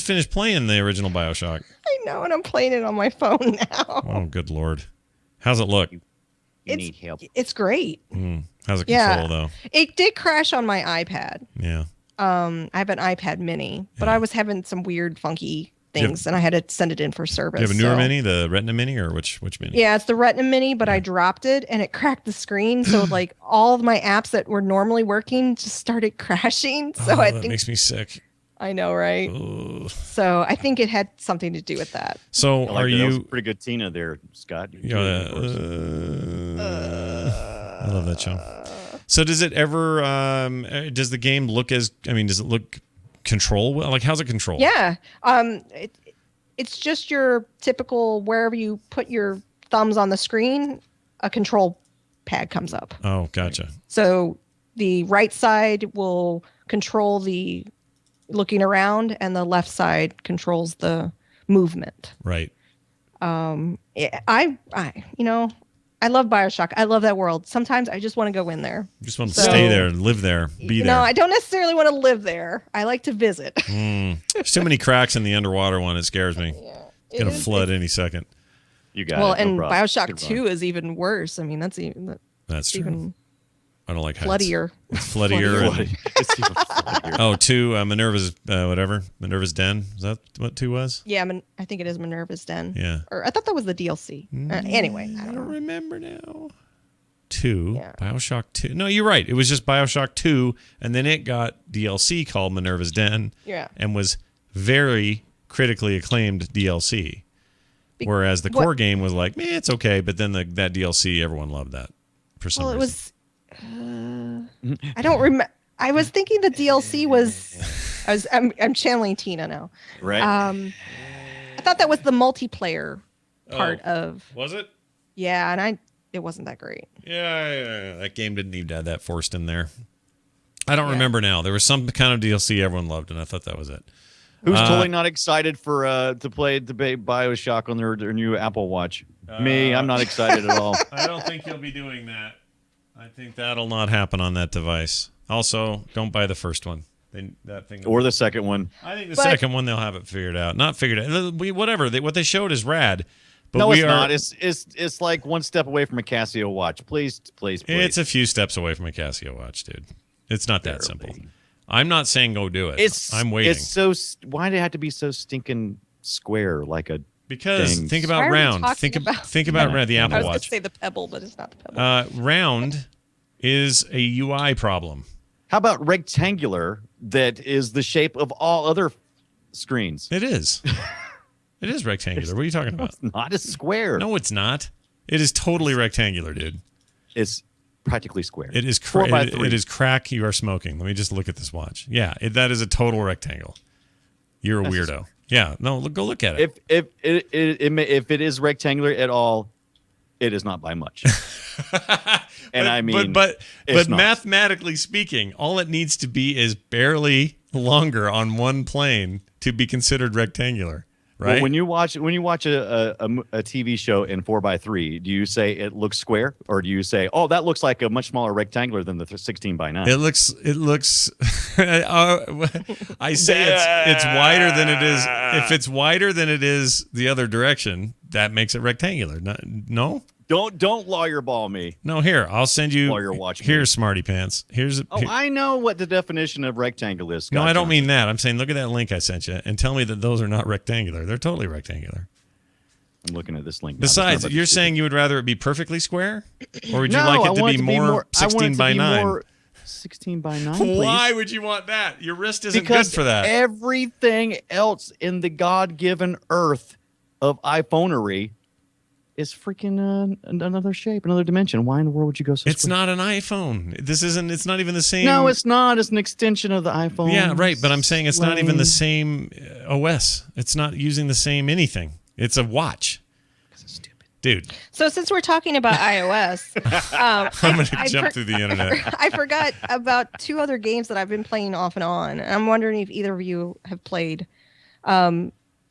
finished playing the original BioShock. I know, and I'm playing it on my phone now. Oh, good Lord. How's it look? You need help. It's great. How's it control though? It did crash on my iPad. Yeah. I have an iPad mini, but I was having some weird funky things, and I had to send it in for service. Do you have a newer mini, the Retina Mini, or which mini? Yeah, it's the Retina Mini, but I dropped it and it cracked the screen. So like all of my apps that were normally working just started crashing. So I think that makes me sick. I know, right? Ugh. So I think it had something to do with that. So that was pretty good Tina there, Scott. I love that show. So does it ever? Does the game look does it look control well? Like how's it control? Yeah. It's just your typical wherever you put your thumbs on the screen, a control pad comes up. Oh, gotcha. So the right side will control the looking around, and the left side controls the movement. Right. I love BioShock. I love that world. Sometimes I just want to go in there. You just want to stay there and live there, be there. No, I don't necessarily want to live there. I like to visit. There's too many cracks in the underwater one. It scares me. Yeah, it's going to flood any second. You got it. And BioShock 2 is even worse. I mean, that's true. Even I don't like heights. floodier. It's floodier. It's even floodier. Oh, 2, Minerva's, Minerva's Den. Is that what 2 was? Yeah, I think it is Minerva's Den. Yeah. Or I thought that was the DLC. Anyway, I don't remember now. 2, yeah. BioShock 2. No, you're right. It was just BioShock 2, and then it got DLC called Minerva's Den. Yeah. And was very critically acclaimed DLC. Whereas the core game was like, it's okay, but then that DLC, everyone loved that for some reason. It was... I don't remember. I was thinking the DLC was. I'm channeling Tina now. Right. I thought that was the multiplayer part of. Was it? Yeah, and it wasn't that great. Yeah, that game didn't need to have that forced in there. I don't remember now. There was some kind of DLC everyone loved, and I thought that was it. Who's totally not excited to play BioShock on their new Apple Watch? Me, I'm not excited at all. I don't think you'll be doing that. I think that'll not happen on that device. Also, don't buy the first one. Or the second one. I think the second one they'll have it figured out. Not figured out. Whatever. What they showed is rad, But no, it's not. It's like one step away from a Casio watch. Please. It's a few steps away from a Casio watch, dude. It's not that simple. I'm not saying go do it. I'm waiting. It's so. Why did it have to be so stinking square like a? Because think about round. Think about round. The Apple Watch. I was going to say the Pebble, but it's not the Pebble. Round is a UI problem. How about rectangular? That is the shape of all other screens. It is. It is rectangular. What are you talking about? It's not a square. No, it's not. It is totally rectangular, dude. It's practically square. It is 4x3. It is crack. You are smoking. Let me just look at this watch. Yeah, that is a total rectangle. You're a weirdo. Yeah, no, go look at it. If it is rectangular at all, it is not by much. But mathematically speaking, all it needs to be is barely longer on one plane to be considered rectangular, right? Well, when you watch a TV show in 4x3, do you say it looks square, or do you say, oh, that looks like a much smaller rectangular than the 16:9? It looks. I say it's wider than it is. If it's wider than it is the other direction, that makes it rectangular. No. Don't lawyer ball me. No, here I'll send you. Lawyer watch me. Here's Smarty Pants. I know what the definition of rectangle is. Scott no, I don't mean that. I'm saying look at that link I sent you and tell me that those are not rectangular. They're totally rectangular. I'm looking at this link. Besides, you're saying you would rather it be perfectly square, or would you like it to be more 16:9? 16:9. Please. Why would you want that? Your wrist isn't good for that. Everything else in the God-given earth of iPhonery is freaking another shape, another dimension. Why in the world would you go so It's square? not an iPhone. It's not even the same. No, it's not. It's an extension of the iPhone. Yeah, right. But I'm saying it's not even the same OS. It's not using the same anything. It's a watch. It's stupid. Dude. So since we're talking about iOS, I'm going to jump through the internet. I forgot about two other games that I've been playing off and on. I'm wondering if either of you have played.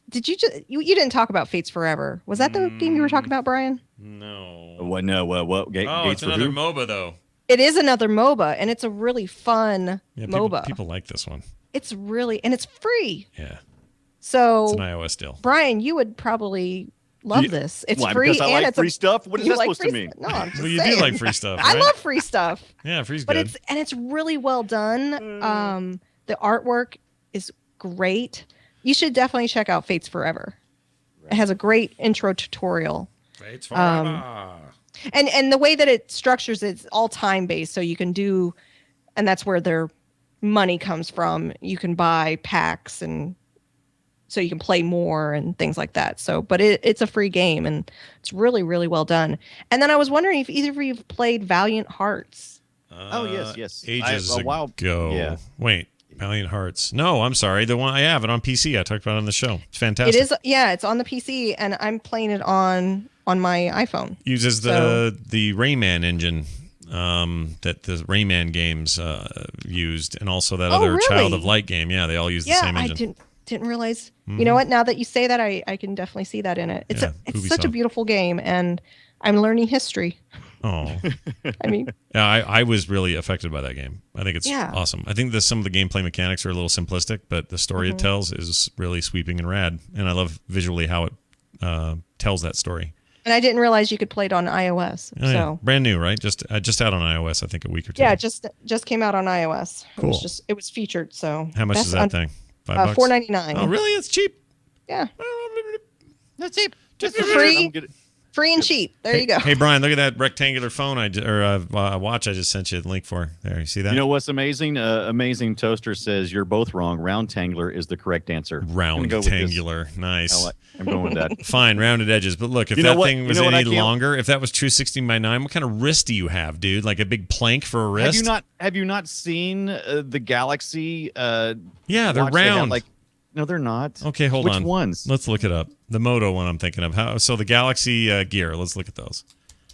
Did you didn't talk about Fates Forever? Was that the game you were talking about, Brian? No. What? No. What? It's another MOBA though. It is another MOBA, and it's a really fun MOBA. People like this one. It's it's free. Yeah. So it's an iOS deal. Brian, you would probably love this. It's free because I and like it's free stuff. What is that supposed to mean? No, I'm just you saying. do like free stuff. Right? I love free stuff. Yeah, free's good. But it's really well done. The artwork is great. You should definitely check out Fates Forever. Right. It has a great intro tutorial. Fates Forever. And the way that it structures it's all time based, so you can do, and that's where their money comes from. You can buy packs, and so you can play more and things like that. So, but it's a free game, and it's really, really well done. And then I was wondering if either of you have played Valiant Hearts. Oh yes. Ages ago. Yeah. Wait. Valiant Hearts. No, I'm sorry. The one I have it on PC. I talked about it on the show. It's fantastic. It is. Yeah, it's on the PC, and I'm playing it on my iPhone. Uses the Rayman engine that the Rayman games used, and also that other really? Child of Light game. Yeah, they all use the same engine. I didn't realize. You know what? Now that you say that, I can definitely see that in it. It's such a beautiful game, and I'm learning history. Oh, I mean, yeah, I was really affected by that game. I think it's awesome. I think some of the gameplay mechanics are a little simplistic, but the story it tells is really sweeping and rad. And I love visually how it tells that story. And I didn't realize you could play it on iOS. Brand new, right? Just out on iOS, I think a week or two. Yeah, just came out on iOS. Cool. It was featured. So how much is that thing? $5? $4.99. Oh, really? It's cheap. Yeah, that's cheap. Just for free. Free and cheap. There you go. Hey, Brian, look at that rectangular phone watch I just sent you the link for. There, you see that? You know what's amazing? Amazing Toaster says you're both wrong. Roundtangular is the correct answer. Roundtangular. Nice. I'm going with that. Fine, rounded edges. But look, if thing was any longer, if that was true 16:9, what kind of wrist do you have, dude? Like a big plank for a wrist? Have you not seen the Galaxy? Yeah, they're round. No, they're not. Okay, hold on. Which ones? Let's look it up. The Moto one I'm thinking of. So the Galaxy Gear. Let's look at those.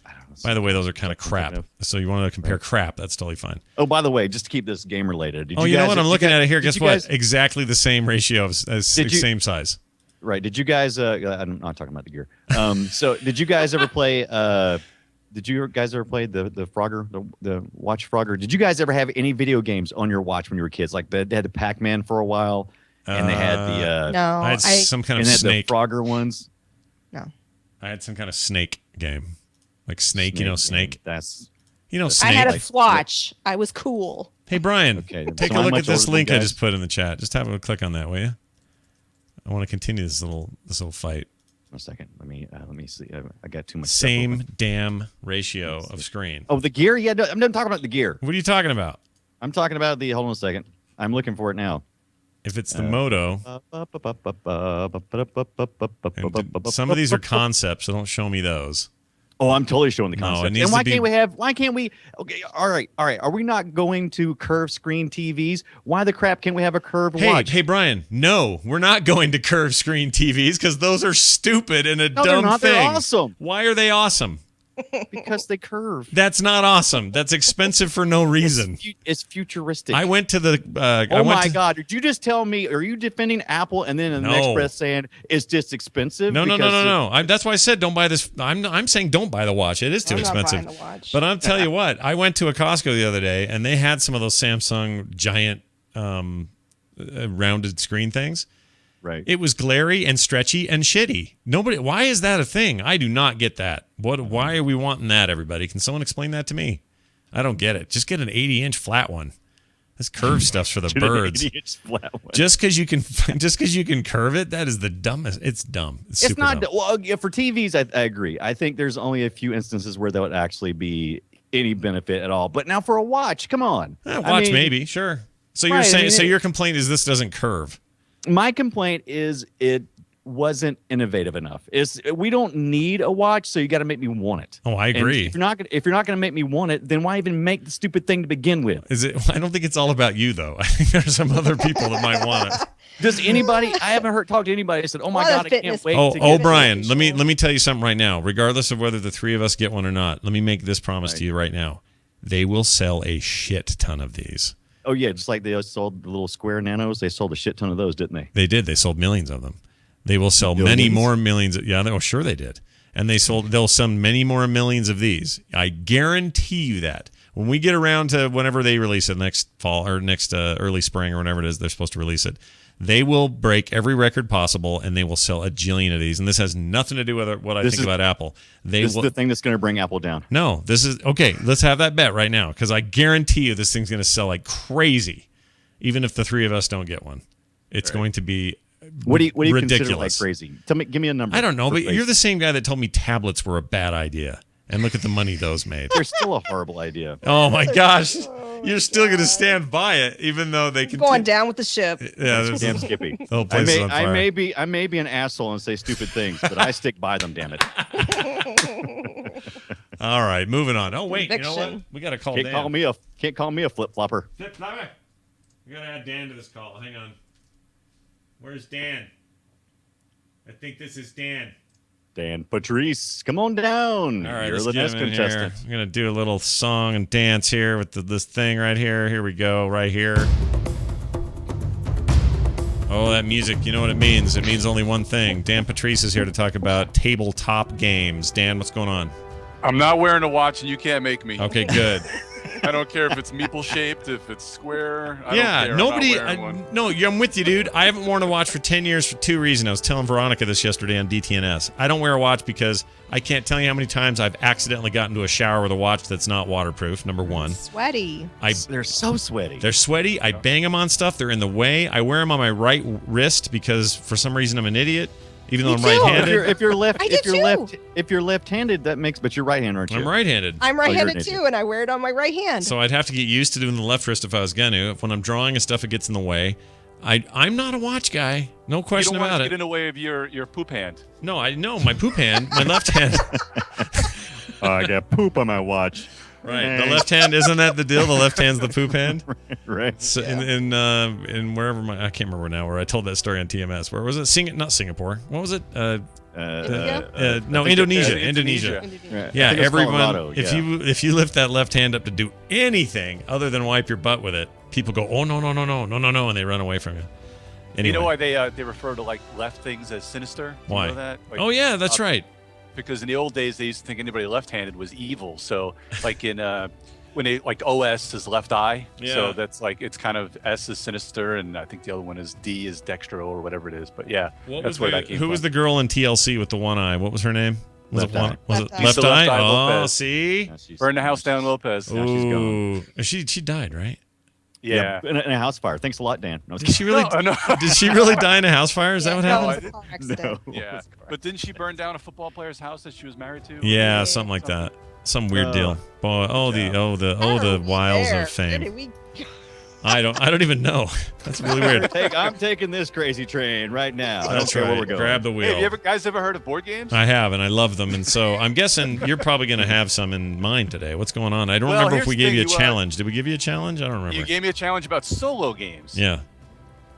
I don't know. By the way, those are kind of crap. So you want to compare crap? That's totally fine. Oh, by the way, just to keep this game related. You know what? I'm looking at it here. Guess what? Exactly the same ratio as same size. Right. Did you guys? I'm not talking about the gear. So did you guys ever play? Did you guys ever play the Frogger, the Watch Frogger? Did you guys ever have any video games on your watch when you were kids? Like they had the Pac-Man for a while. And they had the no, I had some kind of and snake. the Frogger ones. No. I had some kind of snake game, like Snake. You know, Snake. That's Snake. I had a Swatch. I was cool. Hey Brian, Okay, take so a I'm look much at this older than link you I guys. just put in the chat. Just have a click on that, will you? I want to continue this little fight. a second. Let me see. I got too much. stuff Same open. damn ratio of screen. Oh, the gear. Yeah, no, I'm not talking about the gear. What are you talking about? I'm talking about the. Hold on a second. I'm looking for it now. If it's the Moto, and some of these are concepts, so don't show me those. Oh, I'm totally showing the No, it concept. needs And why to be- can't we have? Why can't we? Okay, all right. Are we not going to curved screen TVs? Why the crap can't we have a curved watch? Hey, Brian. No, we're not going to curved screen TVs because those are stupid and a No, dumb they're not. thing. They're awesome Why are they awesome? because they curve. That's not awesome. That's expensive for no reason. It's futuristic. I went to the. Oh my God! Did you just tell me? Are you defending Apple and then in the next No. breath saying it's just expensive? No. Because That's why I said don't buy this. I'm saying don't buy the watch. It is too I'm not expensive. buying the watch. But I'll tell you what. I went to a Costco the other day and they had some of those Samsung giant rounded screen things. Right. It was glary and stretchy and shitty. Nobody. Why is that a thing? I do not get that. Why are we wanting that? Everybody, can someone explain that to me? I don't get it. Just get an 80-inch flat one. This curved stuff's for the birds. Just because you can curve it, that is the dumbest. It's dumb. It's super not. dumb. Well, yeah, for TVs, I agree. I think there's only a few instances where that would actually be any benefit at all. But now for a watch, come on. Watch maybe, sure. So you're Right, saying I mean, your complaint is this doesn't curve. My complaint is it wasn't innovative enough. We don't need a watch, so you got to make me want it. Oh, I And agree. if you're not going to make me want it, then why even make the stupid thing to begin with? Is it? I don't think it's all about you though. I think there's some other people that might want it. Does anybody? I haven't talked to anybody that said, "Oh my Well, God, I can't fitness wait." Oh, to oh, get Brian, it. let me tell you something right now. Regardless of whether the three of us get one or not, let me make this promise to you right now. They will sell a shit ton of these. Oh yeah, just like they sold the little square nanos. They sold a shit ton of those, didn't they? They did. They sold millions of them. They will sell many more millions. Yeah, sure they did. And they'll sell many more millions of these. I guarantee you that. When we get around to whenever they release it next fall or next early spring or whenever it is they're supposed to release it, they will break every record possible and they will sell a jillion of these. And this has nothing to do with what I think about Apple. This is the thing that's going to bring Apple down. No, this is okay. Let's have that bet right now because I guarantee you this thing's going to sell like crazy, even if the three of us don't get one. It's going to be What do you ridiculous. consider like crazy? Give me a number. I don't know, for but crazy. you're the same guy that told me tablets were a bad idea, and look at the money those made. They're still a horrible idea. Oh my gosh, you're still going to stand by it, even though they can Going down with the ship. Yeah, there's Damn Skippy. the whole place is on fire. I may be an asshole and say stupid things, but I stick by them. Damn it! All right, moving on. Oh wait, you know what? Conviction. We got to call Can't Dan. call me a flip flopper. Flip flopper. We got to add Dan to this call. Hang on. Where's Dan? I think this is Dan. Dan Patrice, come on down. All right, You're let's the get next him in contestant. here. I'm gonna do a little song and dance here with this thing right here. Here we go, right here. Oh, that music! You know what it means? It means only one thing. Dan Patrice is here to talk about tabletop games. Dan, what's going on? I'm not wearing a watch, and you can't make me. Okay, good. I don't care if it's meeple shaped, if it's square. I Yeah, don't care. nobody. I'm not wearing one. No, I'm with you, dude. I haven't worn a watch for 10 years for two reasons. I was telling Veronica this yesterday on DTNS. I don't wear a watch because I can't tell you how many times I've accidentally gotten into a shower with a watch that's not waterproof. Number one, Sweaty. They're so sweaty. they're sweaty. I bang them on stuff. They're in the way. I wear them on my right wrist because for some reason I'm an idiot, even though I'm Me too. right-handed. If you're too. left-handed, that makes. But you're right-handed, aren't you? I'm right-handed. I'm you're right-handed an idiot. too, and I wear it on my right hand. So I'd have to get used to doing the left wrist if I was going to. If when I'm drawing and stuff, it gets in the way. I'm not a watch guy. No You question don't want about to it. get in the way of your poop hand. No, I know my poop hand, my left hand. I got poop on my watch. Right, the left hand, isn't that the deal? The left hand's the poop hand. Right. So in wherever I can't remember now where I told that story on TMS. Where was it? Not Singapore. What was it? No, Indonesia. Indonesia. Right. Yeah, I think it was everyone. Colorado, If yeah. you lift that left hand up to do anything other than wipe your butt with it, people go, oh no, and they run away from you. Anyway. You know why they refer to like left things as sinister? Do Why? You know that? Like, Oh yeah, that's right. Because in the old days they used to think anybody left-handed was evil. So like in when they like OS is Left Eye. Yeah. So that's like it's kind of S is Sinister, and I think the other one is D is Dextro or whatever it is. But yeah, that's where that came from. Who was the girl in TLC with the one eye? What was her name? Was Left it one? Eye. Was Left it Eye. Left Left Eye? Eye Oh, Lopez. see. Yeah, Burn the house down, Lopez. Now she's gone. Ooh, she died, right? Yeah. In a house fire. Thanks a lot, Dan. No, Did she really? No. Did she really die in a house fire? Is that what No, happened? it was a car accident. Yeah. But didn't she burn down a football player's house that she was married to? Yeah, something like that. Some weird deal. Boy, the wiles of fame. I don't even know. That's really weird. I'm taking this crazy train right now. I don't That's care right. where we're going. Grab the wheel. Hey, have you guys ever heard of board games? I have, and I love them, and so I'm guessing you're probably going to have some in mind today. What's going on? I don't remember if here's we the gave you a thing, challenge. Did we give you a challenge? I don't remember. You gave me a challenge about solo games. Yeah.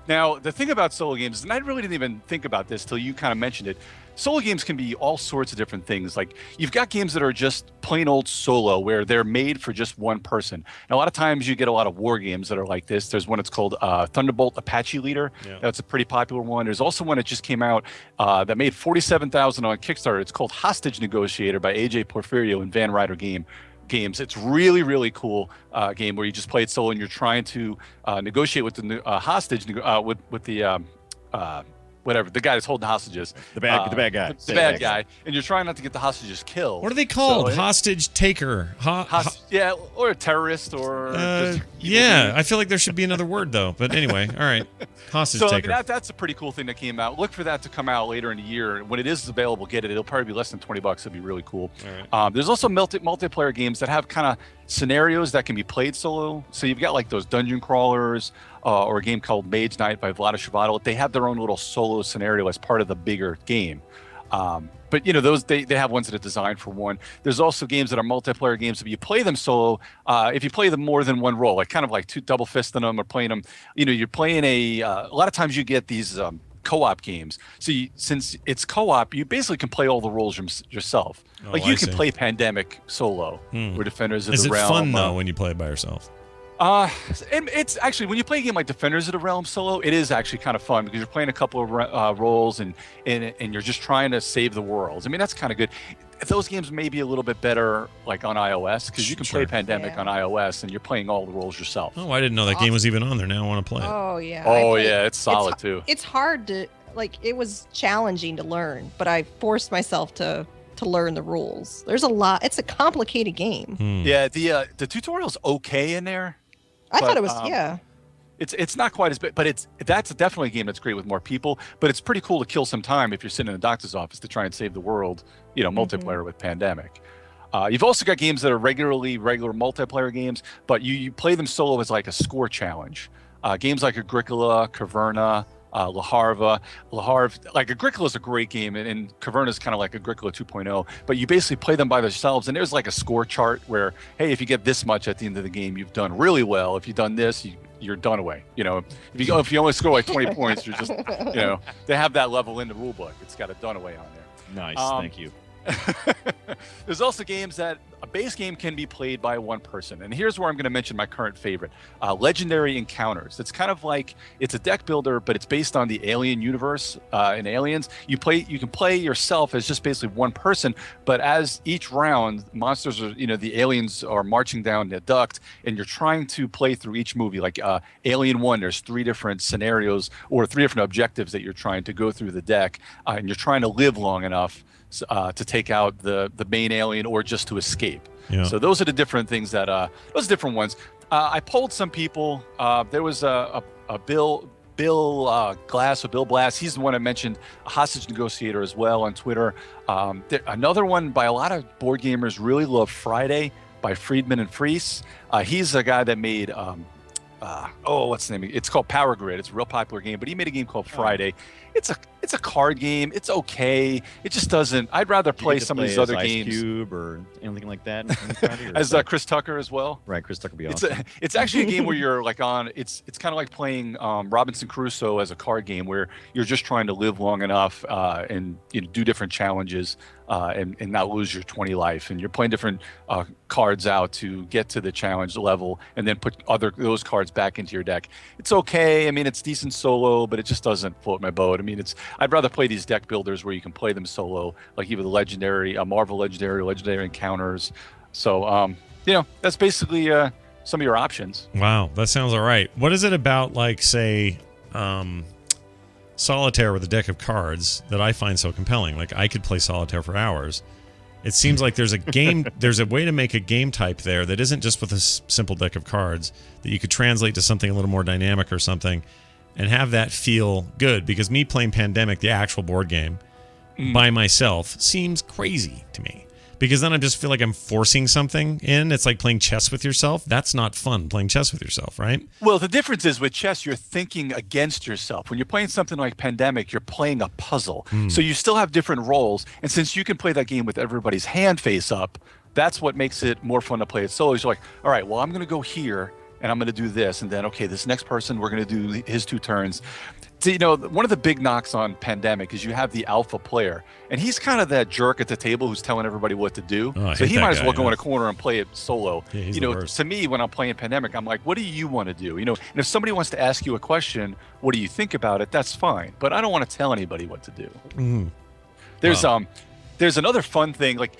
Now, the thing about solo games, and I really didn't even think about this till you kind of mentioned it. Solo games can be all sorts of different things. Like you've got games that are just plain old solo where they're made for just one person. And a lot of times you get a lot of war games that are like this. There's one that's called Thunderbolt Apache Leader. Yeah. That's a pretty popular one. There's also one that just came out that made $47,000 on Kickstarter. It's called Hostage Negotiator by AJ Porfirio and Van Ryder Games. It's really, really cool game where you just play it solo and you're trying to negotiate with the hostage with the whatever the guy that's holding hostages. The bad guy. The bad guy, and you're trying not to get the hostages killed. What are they called? So, Hostage taker. Yeah, or a terrorist, or just yeah. I feel like there should be another word though. But anyway, all right. Hostage so taker. I mean, that's a pretty cool thing that came out. Look for that to come out later in the year. When it is available, get it. It'll probably be less than $20. It'll be really cool. All right. There's also multiplayer games that have kind of scenarios that can be played solo. So you've got like those dungeon crawlers, or a game called Mage Knight by Vlada Chvátil. They have their own little solo scenario as part of the bigger game. But you know, those they have ones that are designed for one. There's also games that are multiplayer games. If you play them solo, if you play them more than one role, like kind of like two double fisting them or playing them, you know, you're playing a lot of times you get these co-op games. So since it's co-op, you basically can play all the roles yourself. Like you can play Pandemic solo or Defenders of the Realm. Is it fun though when you play it by yourself? It's actually, when you play a game like Defenders of the Realm solo, it is actually kind of fun because you're playing a couple of roles and you're just trying to save the world. I mean, that's kind of good. Those games may be a little bit better like on iOS because you can play Pandemic on iOS and you're playing all the roles yourself. Oh, I didn't know that game was even on there. Now I want to play it. Oh yeah. Oh yeah, it's solid too. It's hard to it was challenging to learn, but I forced myself to learn the rules. There's a lot. It's a complicated game. Yeah, the tutorial's okay in there. I thought it was It's not quite as big, but that's definitely a game that's great with more people. But it's pretty cool to kill some time if you're sitting in a doctor's office to try and save the world. You know, multiplayer with Pandemic. You've also got games that are regular multiplayer games, but you play them solo as like a score challenge. Games like Agricola, Caverna, La Harva. Like Agricola is a great game, and Caverna is kind of like Agricola 2.0. But you basically play them by themselves, and there's like a score chart where, hey, if you get this much at the end of the game, you've done really well. If you've done this, you're done away. You know, if you only score like 20 points, you're just, you know, they have that level in the rule book. It's got a done away on there. Nice, thank you. There's also games that a base game can be played by one person, and here's where I'm going to mention my current favorite, Legendary Encounters. It's kind of like, it's a deck builder, but it's based on the Alien universe. In Aliens, you can play yourself as just basically one person, but as each round, monsters are, you know, the aliens are marching down the duct, and you're trying to play through each movie. Like Alien 1, there's 3 different scenarios or 3 different objectives that you're trying to go through the deck, and you're trying to live long enough to take out the main alien or just to escape. Yeah. So those are the different things that those different ones. I polled some people. There was a Bill Glass or Bill Blast. He's the one I mentioned, a hostage negotiator as well on Twitter. Another one by a lot of board gamers really love Friday by Friedman and Fries. He's a guy that made what's the name? It's called Power Grid. It's a real popular game, but he made a game called Friday. It's a card game. It's okay. It just doesn't. I'd rather play some of these other games. Ice Cube or anything like that. As Chris Tucker as well. Right, Chris Tucker would be awesome. It's actually a game where you're like on. It's kind of like playing Robinson Crusoe as a card game where you're just trying to live long enough and do different challenges and not lose your 20 life. And you're playing different cards out to get to the challenge level and then put those cards back into your deck. It's okay. I mean, it's decent solo, but it just doesn't float my boat. I mean, I'd rather play these deck builders where you can play them solo, like either the Legendary, Marvel Legendary Encounters. So that's basically some of your options. Wow, that sounds all right. What is it about, like, say, solitaire with a deck of cards that I find so compelling? Like, I could play solitaire for hours. It seems like there's a game, there's a way to make a game type there that isn't just with a simple deck of cards that you could translate to something a little more dynamic or something and have that feel good. Because me playing Pandemic, the actual board game, by myself seems crazy to me. Because then I just feel like I'm forcing something in. It's like playing chess with yourself. That's not fun, playing chess with yourself, right? Well, the difference is with chess, you're thinking against yourself. When you're playing something like Pandemic, you're playing a puzzle. So you still have different roles. And since you can play that game with everybody's hand face up, that's what makes it more fun to play it solo. You're like, all right, well, I'm going to go here and I'm going to do this. And then, okay, this next person, we're going to do his 2 turns. So, one of the big knocks on Pandemic is you have the alpha player, and he's kind of that jerk at the table who's telling everybody what to do. So he might as well go in a corner and play it solo. Yeah, he's the worst. To me, when I'm playing Pandemic, I'm like, what do you want to do? And if somebody wants to ask you a question, what do you think about it? That's fine, but I don't want to tell anybody what to do. There's another fun thing, like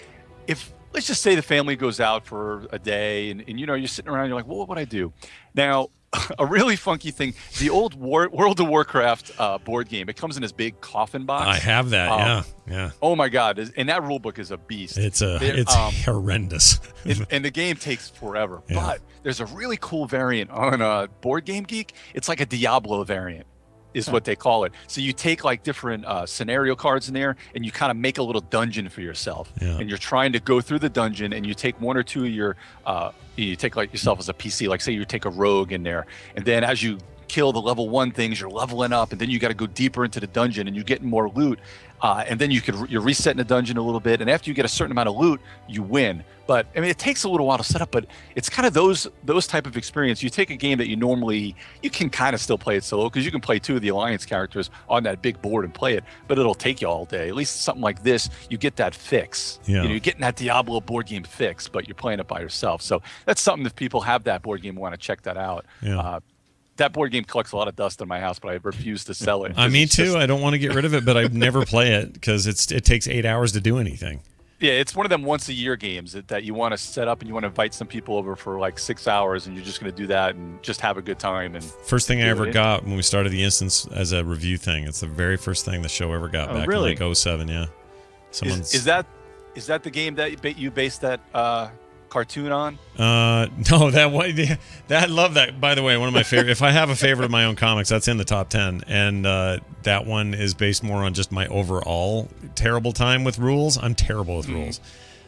if let's just say the family goes out for a day, and you're sitting around, you're like, well, what would I do? Now, a really funky thing, the old World of Warcraft board game, it comes in this big coffin box. I have that, yeah. Oh my God, and that rule book is a beast. It's horrendous. And the game takes forever. Yeah. But there's a really cool variant on Board Game Geek. It's like a Diablo variant, is what they call it. So you take like different scenario cards in there, and you kind of make a little dungeon for yourself. Yeah. And you're trying to go through the dungeon, and you take 1 or 2 of your you take like yourself as a PC, like say you take a rogue in there, and then as you kill the level 1 things, you're leveling up, and then you got to go deeper into the dungeon, and you're getting more loot, and then you're resetting the dungeon a little bit, and after you get a certain amount of loot, you win. But I mean, it takes a little while to set up, but it's kind of those type of experience. You take a game that you can kind of still play it solo, because you can play 2 of the Alliance characters on that big board and play it, but it'll take you all day. At least something like this, you get that fix. Yeah. You're getting that Diablo board game fix, but you're playing it by yourself. So that's something, if people have that board game and want to check that out. Yeah. That board game collects a lot of dust in my house, but I refuse to sell it. Me too. I don't want to get rid of it, but I never play it because it takes 8 hours to do anything. Yeah, it's one of them once a year games that you want to set up, and you want to invite some people over for like 6 hours, and you're just going to do that and just have a good time. And first thing I ever got when we started the instance as a review thing. It's the very first thing the show ever got back in like 2007. Yeah. Is that the game that you based that cartoon on? No, that one. I love that. By the way, one of my favorite. If I have a favorite of my own comics, that's in the top 10, and that one is based more on just my overall terrible time with rules. I'm terrible with rules.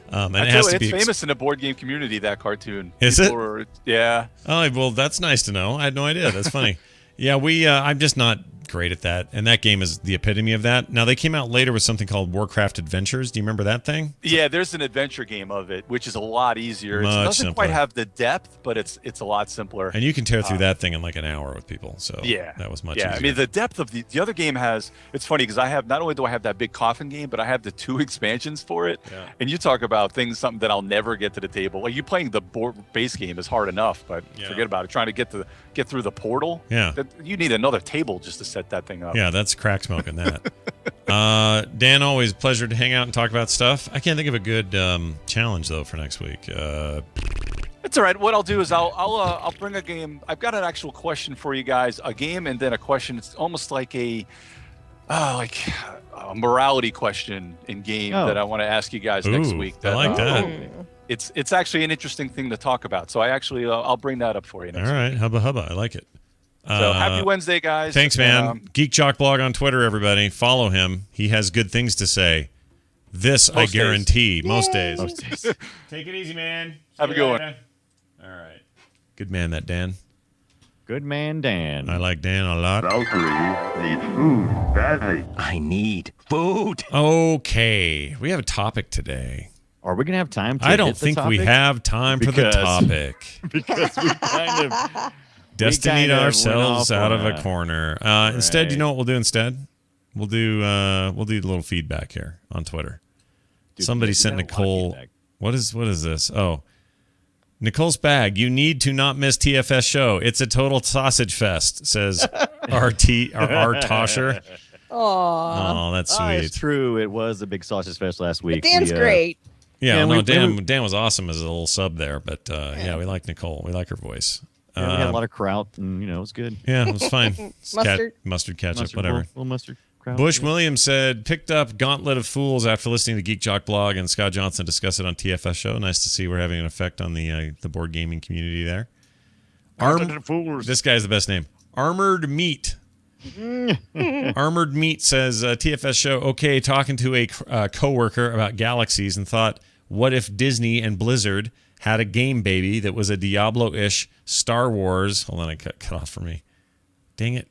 And it has to be famous in the board game community, that cartoon. Is it? Yeah. Oh, well, that's nice to know. I had no idea. That's funny. Yeah, I'm just not great at that, and that game is the epitome of that. Now, they came out later with something called Warcraft Adventures. Do you remember that thing? Yeah, there's an adventure game of it, which is a lot easier. It doesn't simpler. quite have the depth, but it's a lot simpler. And you can tear through that thing in like an hour with people. So yeah, that was much easier. I mean, the depth of the other game it's funny because I have, not only do I have that big coffin game, but I have the 2 expansions for it. Yeah. And you talk about something that I'll never get to the table. Like, you playing the base game is hard enough, but forget about it. Trying to get through the portal. Yeah. You need another table just to set that thing up. Yeah, that's crack smoking that. Dan, always a pleasure to hang out and talk about stuff. I can't think of a good challenge though for next week. It's all right. What I'll do is I'll bring a game. I've got an actual question for you guys, a game, and then a question. It's almost like a morality question in game that I want to ask you guys next week. I like that. It's actually an interesting thing to talk about. So I'll bring that up for you next week. All right, hubba. I like it. So happy Wednesday, guys. Thanks, man. Geek Jock Blog on Twitter, everybody. Follow him. He has good things to say. I guarantee. Most days. Take it easy, man. Have a good one. All right. Good man, that Dan. Good man, Dan. I like Dan a lot. Valkyrie needs food badly. I need food. Okay. We have a topic today. Are we going to have time to I don't think we have time for the topic. Because we kind of... Destinied ourselves out of a corner. Instead, you know what we'll do instead? We'll do a little feedback here on Twitter. Dude, somebody sent Nicole. What is this? Oh, Nicole's bag. You need to not miss TFS show. It's a total sausage fest, says R Tosher. Oh, that's sweet. It's true. It was a big sausage fest last week. But Dan's great. Yeah, no, Dan was awesome as a little sub there, but yeah, we like Nicole. We like her voice. Yeah, we had a lot of kraut, and it was good. Yeah, it was fine. Mustard ketchup, whatever. Little mustard. Bush Williams said, picked up Gauntlet of Fools after listening to Geek Jock blog and Scott Johnson discuss it on TFS show. Nice to see we're having an effect on the board gaming community there. This guy's the best name. Armored Meat. Armored Meat says, TFS show, okay, talking to a coworker about galaxies and thought, what if Disney and Blizzard had a game baby that was a Diablo-ish Star Wars. Hold on, it cut off for me. Dang it.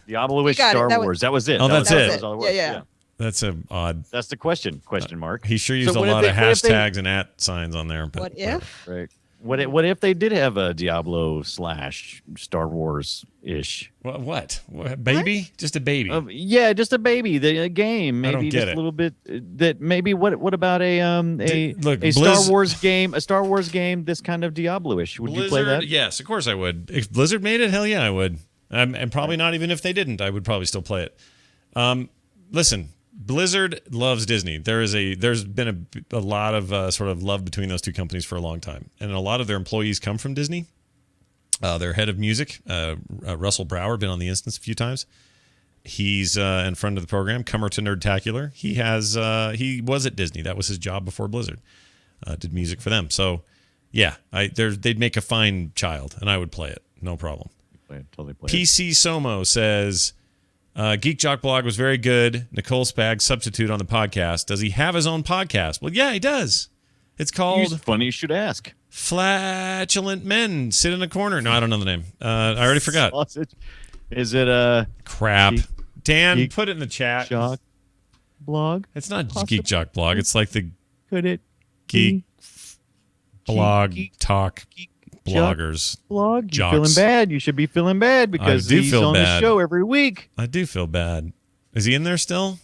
Diablo-ish Star Wars. That was it. Oh, that's it. Yeah. That's a odd. That's the question. Question mark. He sure used a lot of hashtags and @ signs on there. But what if? Right. What if they did have a Diablo / Star Wars ish? What? Baby? Just a baby? Yeah, just a baby. A game. Maybe I don't get just it. a little bit. That maybe. What about a Star Wars game? A Star Wars game. This kind of Diablo-ish. Would Blizzard, you play that? Yes, of course I would. If Blizzard made it, hell yeah, I would. And probably not even if they didn't, I would probably still play it. Listen, Blizzard loves Disney. There's been a lot of sort of love between those two companies for a long time, and a lot of their employees come from Disney. Their head of music, Russell Brower, been on the instance a few times. He's in front of the program, Comer to Nerdtacular. He was at Disney. That was his job before Blizzard. Did music for them. So yeah, they'd make a fine child, and I would play it, no problem. Totally play PC Somo says, Geek Jock blog was very good. Nicole Spag substitute on the podcast. Does he have his own podcast? Well, yeah, he does. It's called Funny You Should Ask. Flatulent Men Sit in a Corner. No, I don't know the name. I already forgot. Sausage. Is it crap? Dan, Geek put it in the chat. Jock blog? It's not Geek Jock blog. It's like the Could it Geek blog Geek talk bloggers. Blog? You're Jocks. feeling bad. You should be feeling bad because he's on the show every week. I do feel bad. Is he in there still?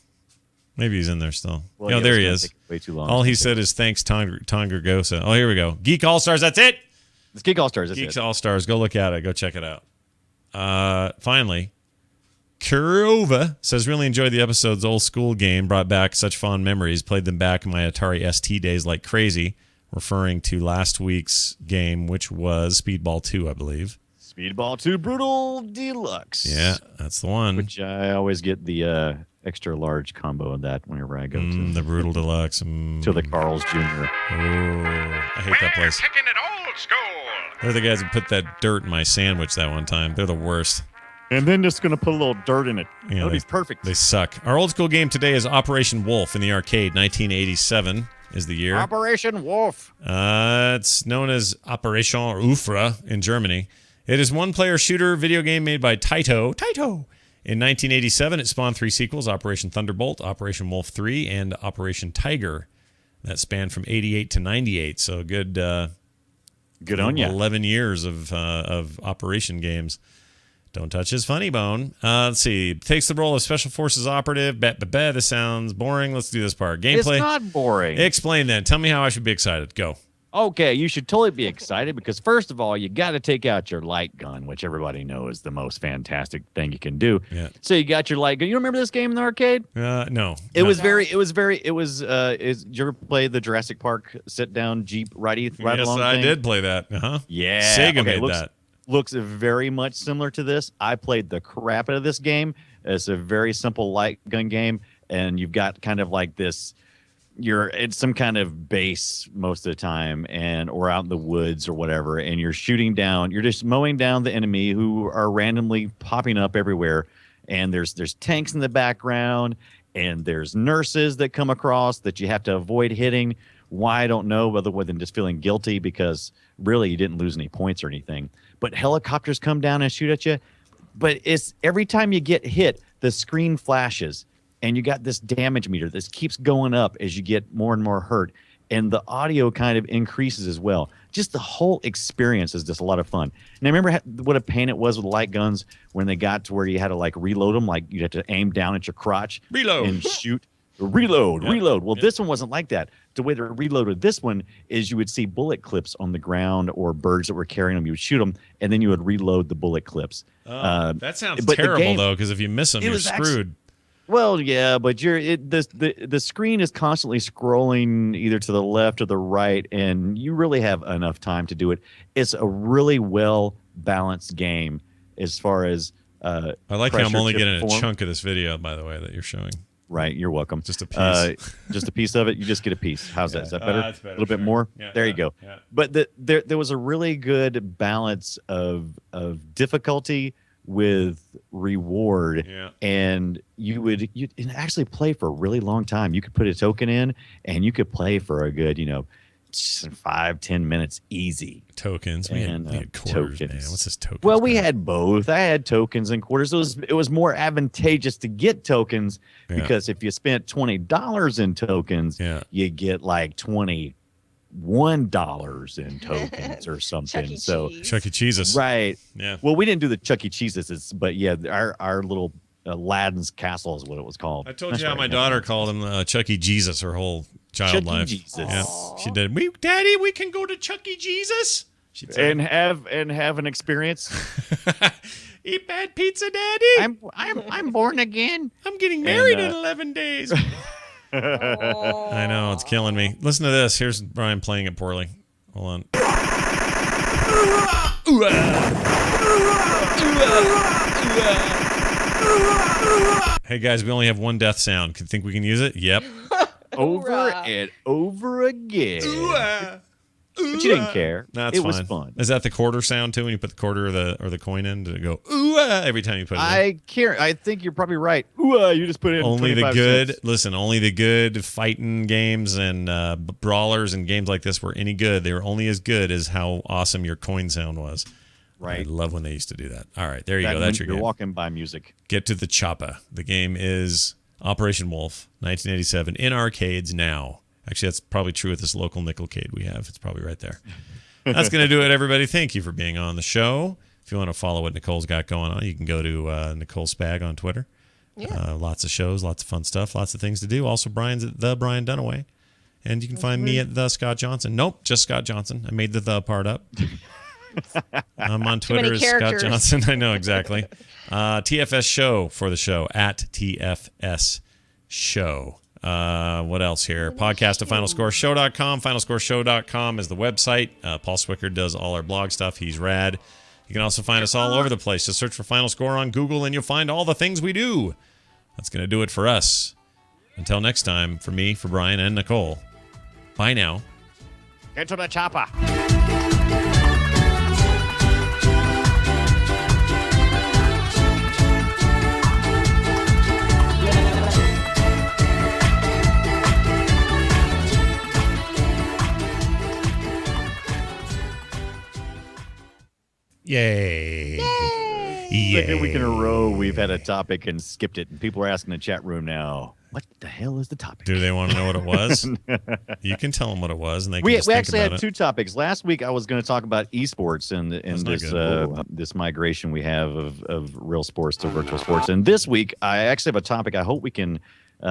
Maybe he's in there still. Well, yeah, there he is. Way too long. All he said is thanks, Tongargosa. Oh, here we go. Geek All Stars. That's it. It's Geek All Stars. Geeks All Stars. Go look at it. Go check it out. Finally, Kurova says, really enjoyed the episode's old school game. Brought back such fond memories. Played them back in my Atari ST days like crazy. Referring to last week's game, which was Speedball 2, I believe. Speedball 2 Brutal Deluxe. Yeah, that's the one. Which I always get the extra large combo of that whenever I go to. The Brutal Deluxe. To the Carl's Jr. Oh, I hate that place. Taking it old school. They're the guys who put that dirt in my sandwich that one time. They're the worst. And then just going to put a little dirt in it. Yeah, That'll be perfect. They suck. Our old school game today is Operation Wolf in the arcade. 1987 is the year. Operation Wolf. It's known as Operation Ufra in Germany. It is one-player shooter video game made by Taito. In 1987, it spawned 3 sequels, Operation Thunderbolt, Operation Wolf 3, and Operation Tiger. That spanned from 88 to 98, so good on ya. 11 years of Operation games. Don't touch his funny bone. Let's see. Takes the role of Special Forces operative. This sounds boring. Let's do this part. Gameplay. It's not boring. Explain then. Tell me how I should be excited. Go. Okay, you should totally be excited because first of all, you got to take out your light gun, which everybody knows is the most fantastic thing you can do. Yeah. So you got your light gun. You remember this game in the arcade? No. Did you ever play the Jurassic Park sit down Jeep ride along Yes, I thing? did play that. Uh-huh. Yeah. Sega made that. Looks very much similar to this. I played the crap out of this game. It's a very simple light gun game, and you've got kind of like this. It's some kind of base most of the time, or out in the woods or whatever, and you're shooting down. You're just mowing down the enemy who are randomly popping up everywhere, and there's tanks in the background, and there's nurses that come across that you have to avoid hitting. Why I don't know, other than just feeling guilty because really you didn't lose any points or anything. But helicopters come down and shoot at you. But it's every time you get hit, the screen flashes, and you got this damage meter. This keeps going up as you get more and more hurt, and the audio kind of increases as well. Just the whole experience is just a lot of fun. And I remember what a pain it was with light guns when they got to where you had to like reload them, like you had to aim down at your crotch, reload, and shoot. Reload. Well, this one wasn't like that. The way they reloaded this one is you would see bullet clips on the ground or birds that were carrying them. You would shoot them, and then you would reload the bullet clips. That sounds terrible, though, because if you miss them, you're screwed. Well, yeah, but the screen is constantly scrolling either to the left or the right, and you really have enough time to do it. It's a really well balanced game as far as I like how I'm pressure only to getting a perform. chunk of this video, by the way, that you're showing. Right, you're welcome. Just a piece. Just a piece of it. You just get a piece. How's that? Is that better? That's better. A little bit sure. more. Yeah, There you go. Yeah. But there was a really good balance of difficulty with reward, Yeah. and you'd actually play for a really long time. You could put a token in, and you could play for a good 5-10 minutes easy. Tokens. We had quarters, tokens. man. What's this token? Well, we had both. I had tokens and quarters. It was more advantageous to get tokens because if you spent $20 in tokens, you get like $21 in tokens or something. So Chuck E. Cheese's. Right. Yeah. Well, we didn't do the Chuck E. Cheese's, but yeah, our little Aladdin's Castle is what it was called. I told you how my daughter called him Chuck E. Jesus her whole child Chuck E. life. Jesus. Yeah, she did. Daddy, we can go to Chuck E. Jesus. And have an experience. Eat bad pizza, Daddy. I'm born again. I'm getting married in 11 days. I know, it's killing me. Listen to this. Here's Brian playing it poorly. Hold on. Hey guys, we only have one death sound. Think we can use it? Yep. Over and over again. But you didn't care. That's it fine. was fun. Is that the quarter sound too? When you put the quarter or the coin in, did it go every time you put it in? I think you're probably right. You just put in only the 25 good. cents. Listen, only the good fighting games and brawlers and games like this were any good. They were only as good as how awesome your coin sound was. Right. I love when they used to do that. All right, there you go. That's your You're game. walking by music. Get to the choppa. The game is Operation Wolf, 1987, in arcades now. Actually, that's probably true at this local Nickelcade we have. It's probably right there. That's going to do it, everybody. Thank you for being on the show. If you want to follow what Nicole's got going on, you can go to Nicole Spag on Twitter. Yeah. Lots of shows, lots of fun stuff, lots of things to do. Also, Brian's at the Brian Dunaway. And you can find me at the Scott Johnson. Nope, just Scott Johnson. I made the part up. I'm on Twitter as Scott Johnson. I know, exactly. TFS Show for the show, at TFS Show. What else here? Podcast at FinalScoreShow.com. FinalScoreShow.com is the website. Paul Swicker does all our blog stuff. He's rad. You can also find us all over the place. Just search for Final Score on Google and you'll find all the things we do. That's going to do it for us. Until next time, for me, for Brian, and Nicole, bye now. Get to the chopper. Yay. Second week in a row, we've had a topic and skipped it. And people are asking in the chat room now, what the hell is the topic? Do they want to know what it was? You can tell them what it was, and they can We just think actually about had it. two topics. Last week, I was going to talk about esports and this migration we have of real sports to virtual sports. And this week, I actually have a topic I hope we can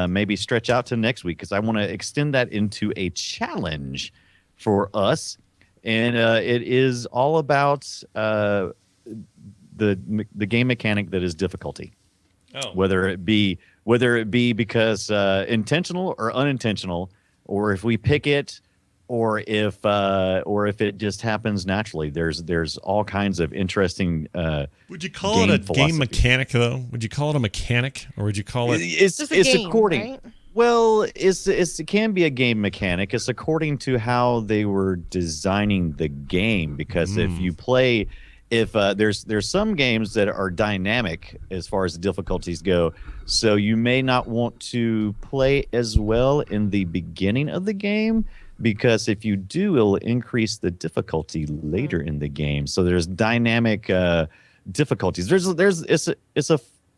maybe stretch out to next week because I want to extend that into a challenge for us. And it is all about the game mechanic that is difficulty. Oh. Whether it be because intentional or unintentional, or if we pick it, or if it just happens naturally. There's all kinds of interesting. Would you call it a game mechanic though? Would you call it a mechanic, or would you call it? It's game, according. Right? Well, it can be a game mechanic. It's according to how they were designing the game. Because if you play, there's some games that are dynamic as far as the difficulties go, so you may not want to play as well in the beginning of the game, because if you do, it'll increase the difficulty later in the game. So there's dynamic difficulties.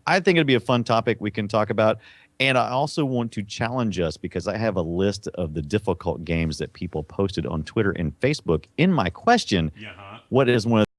I think it'd be a fun topic we can talk about. And I also want to challenge us because I have a list of the difficult games that people posted on Twitter and Facebook. In my question, what is one of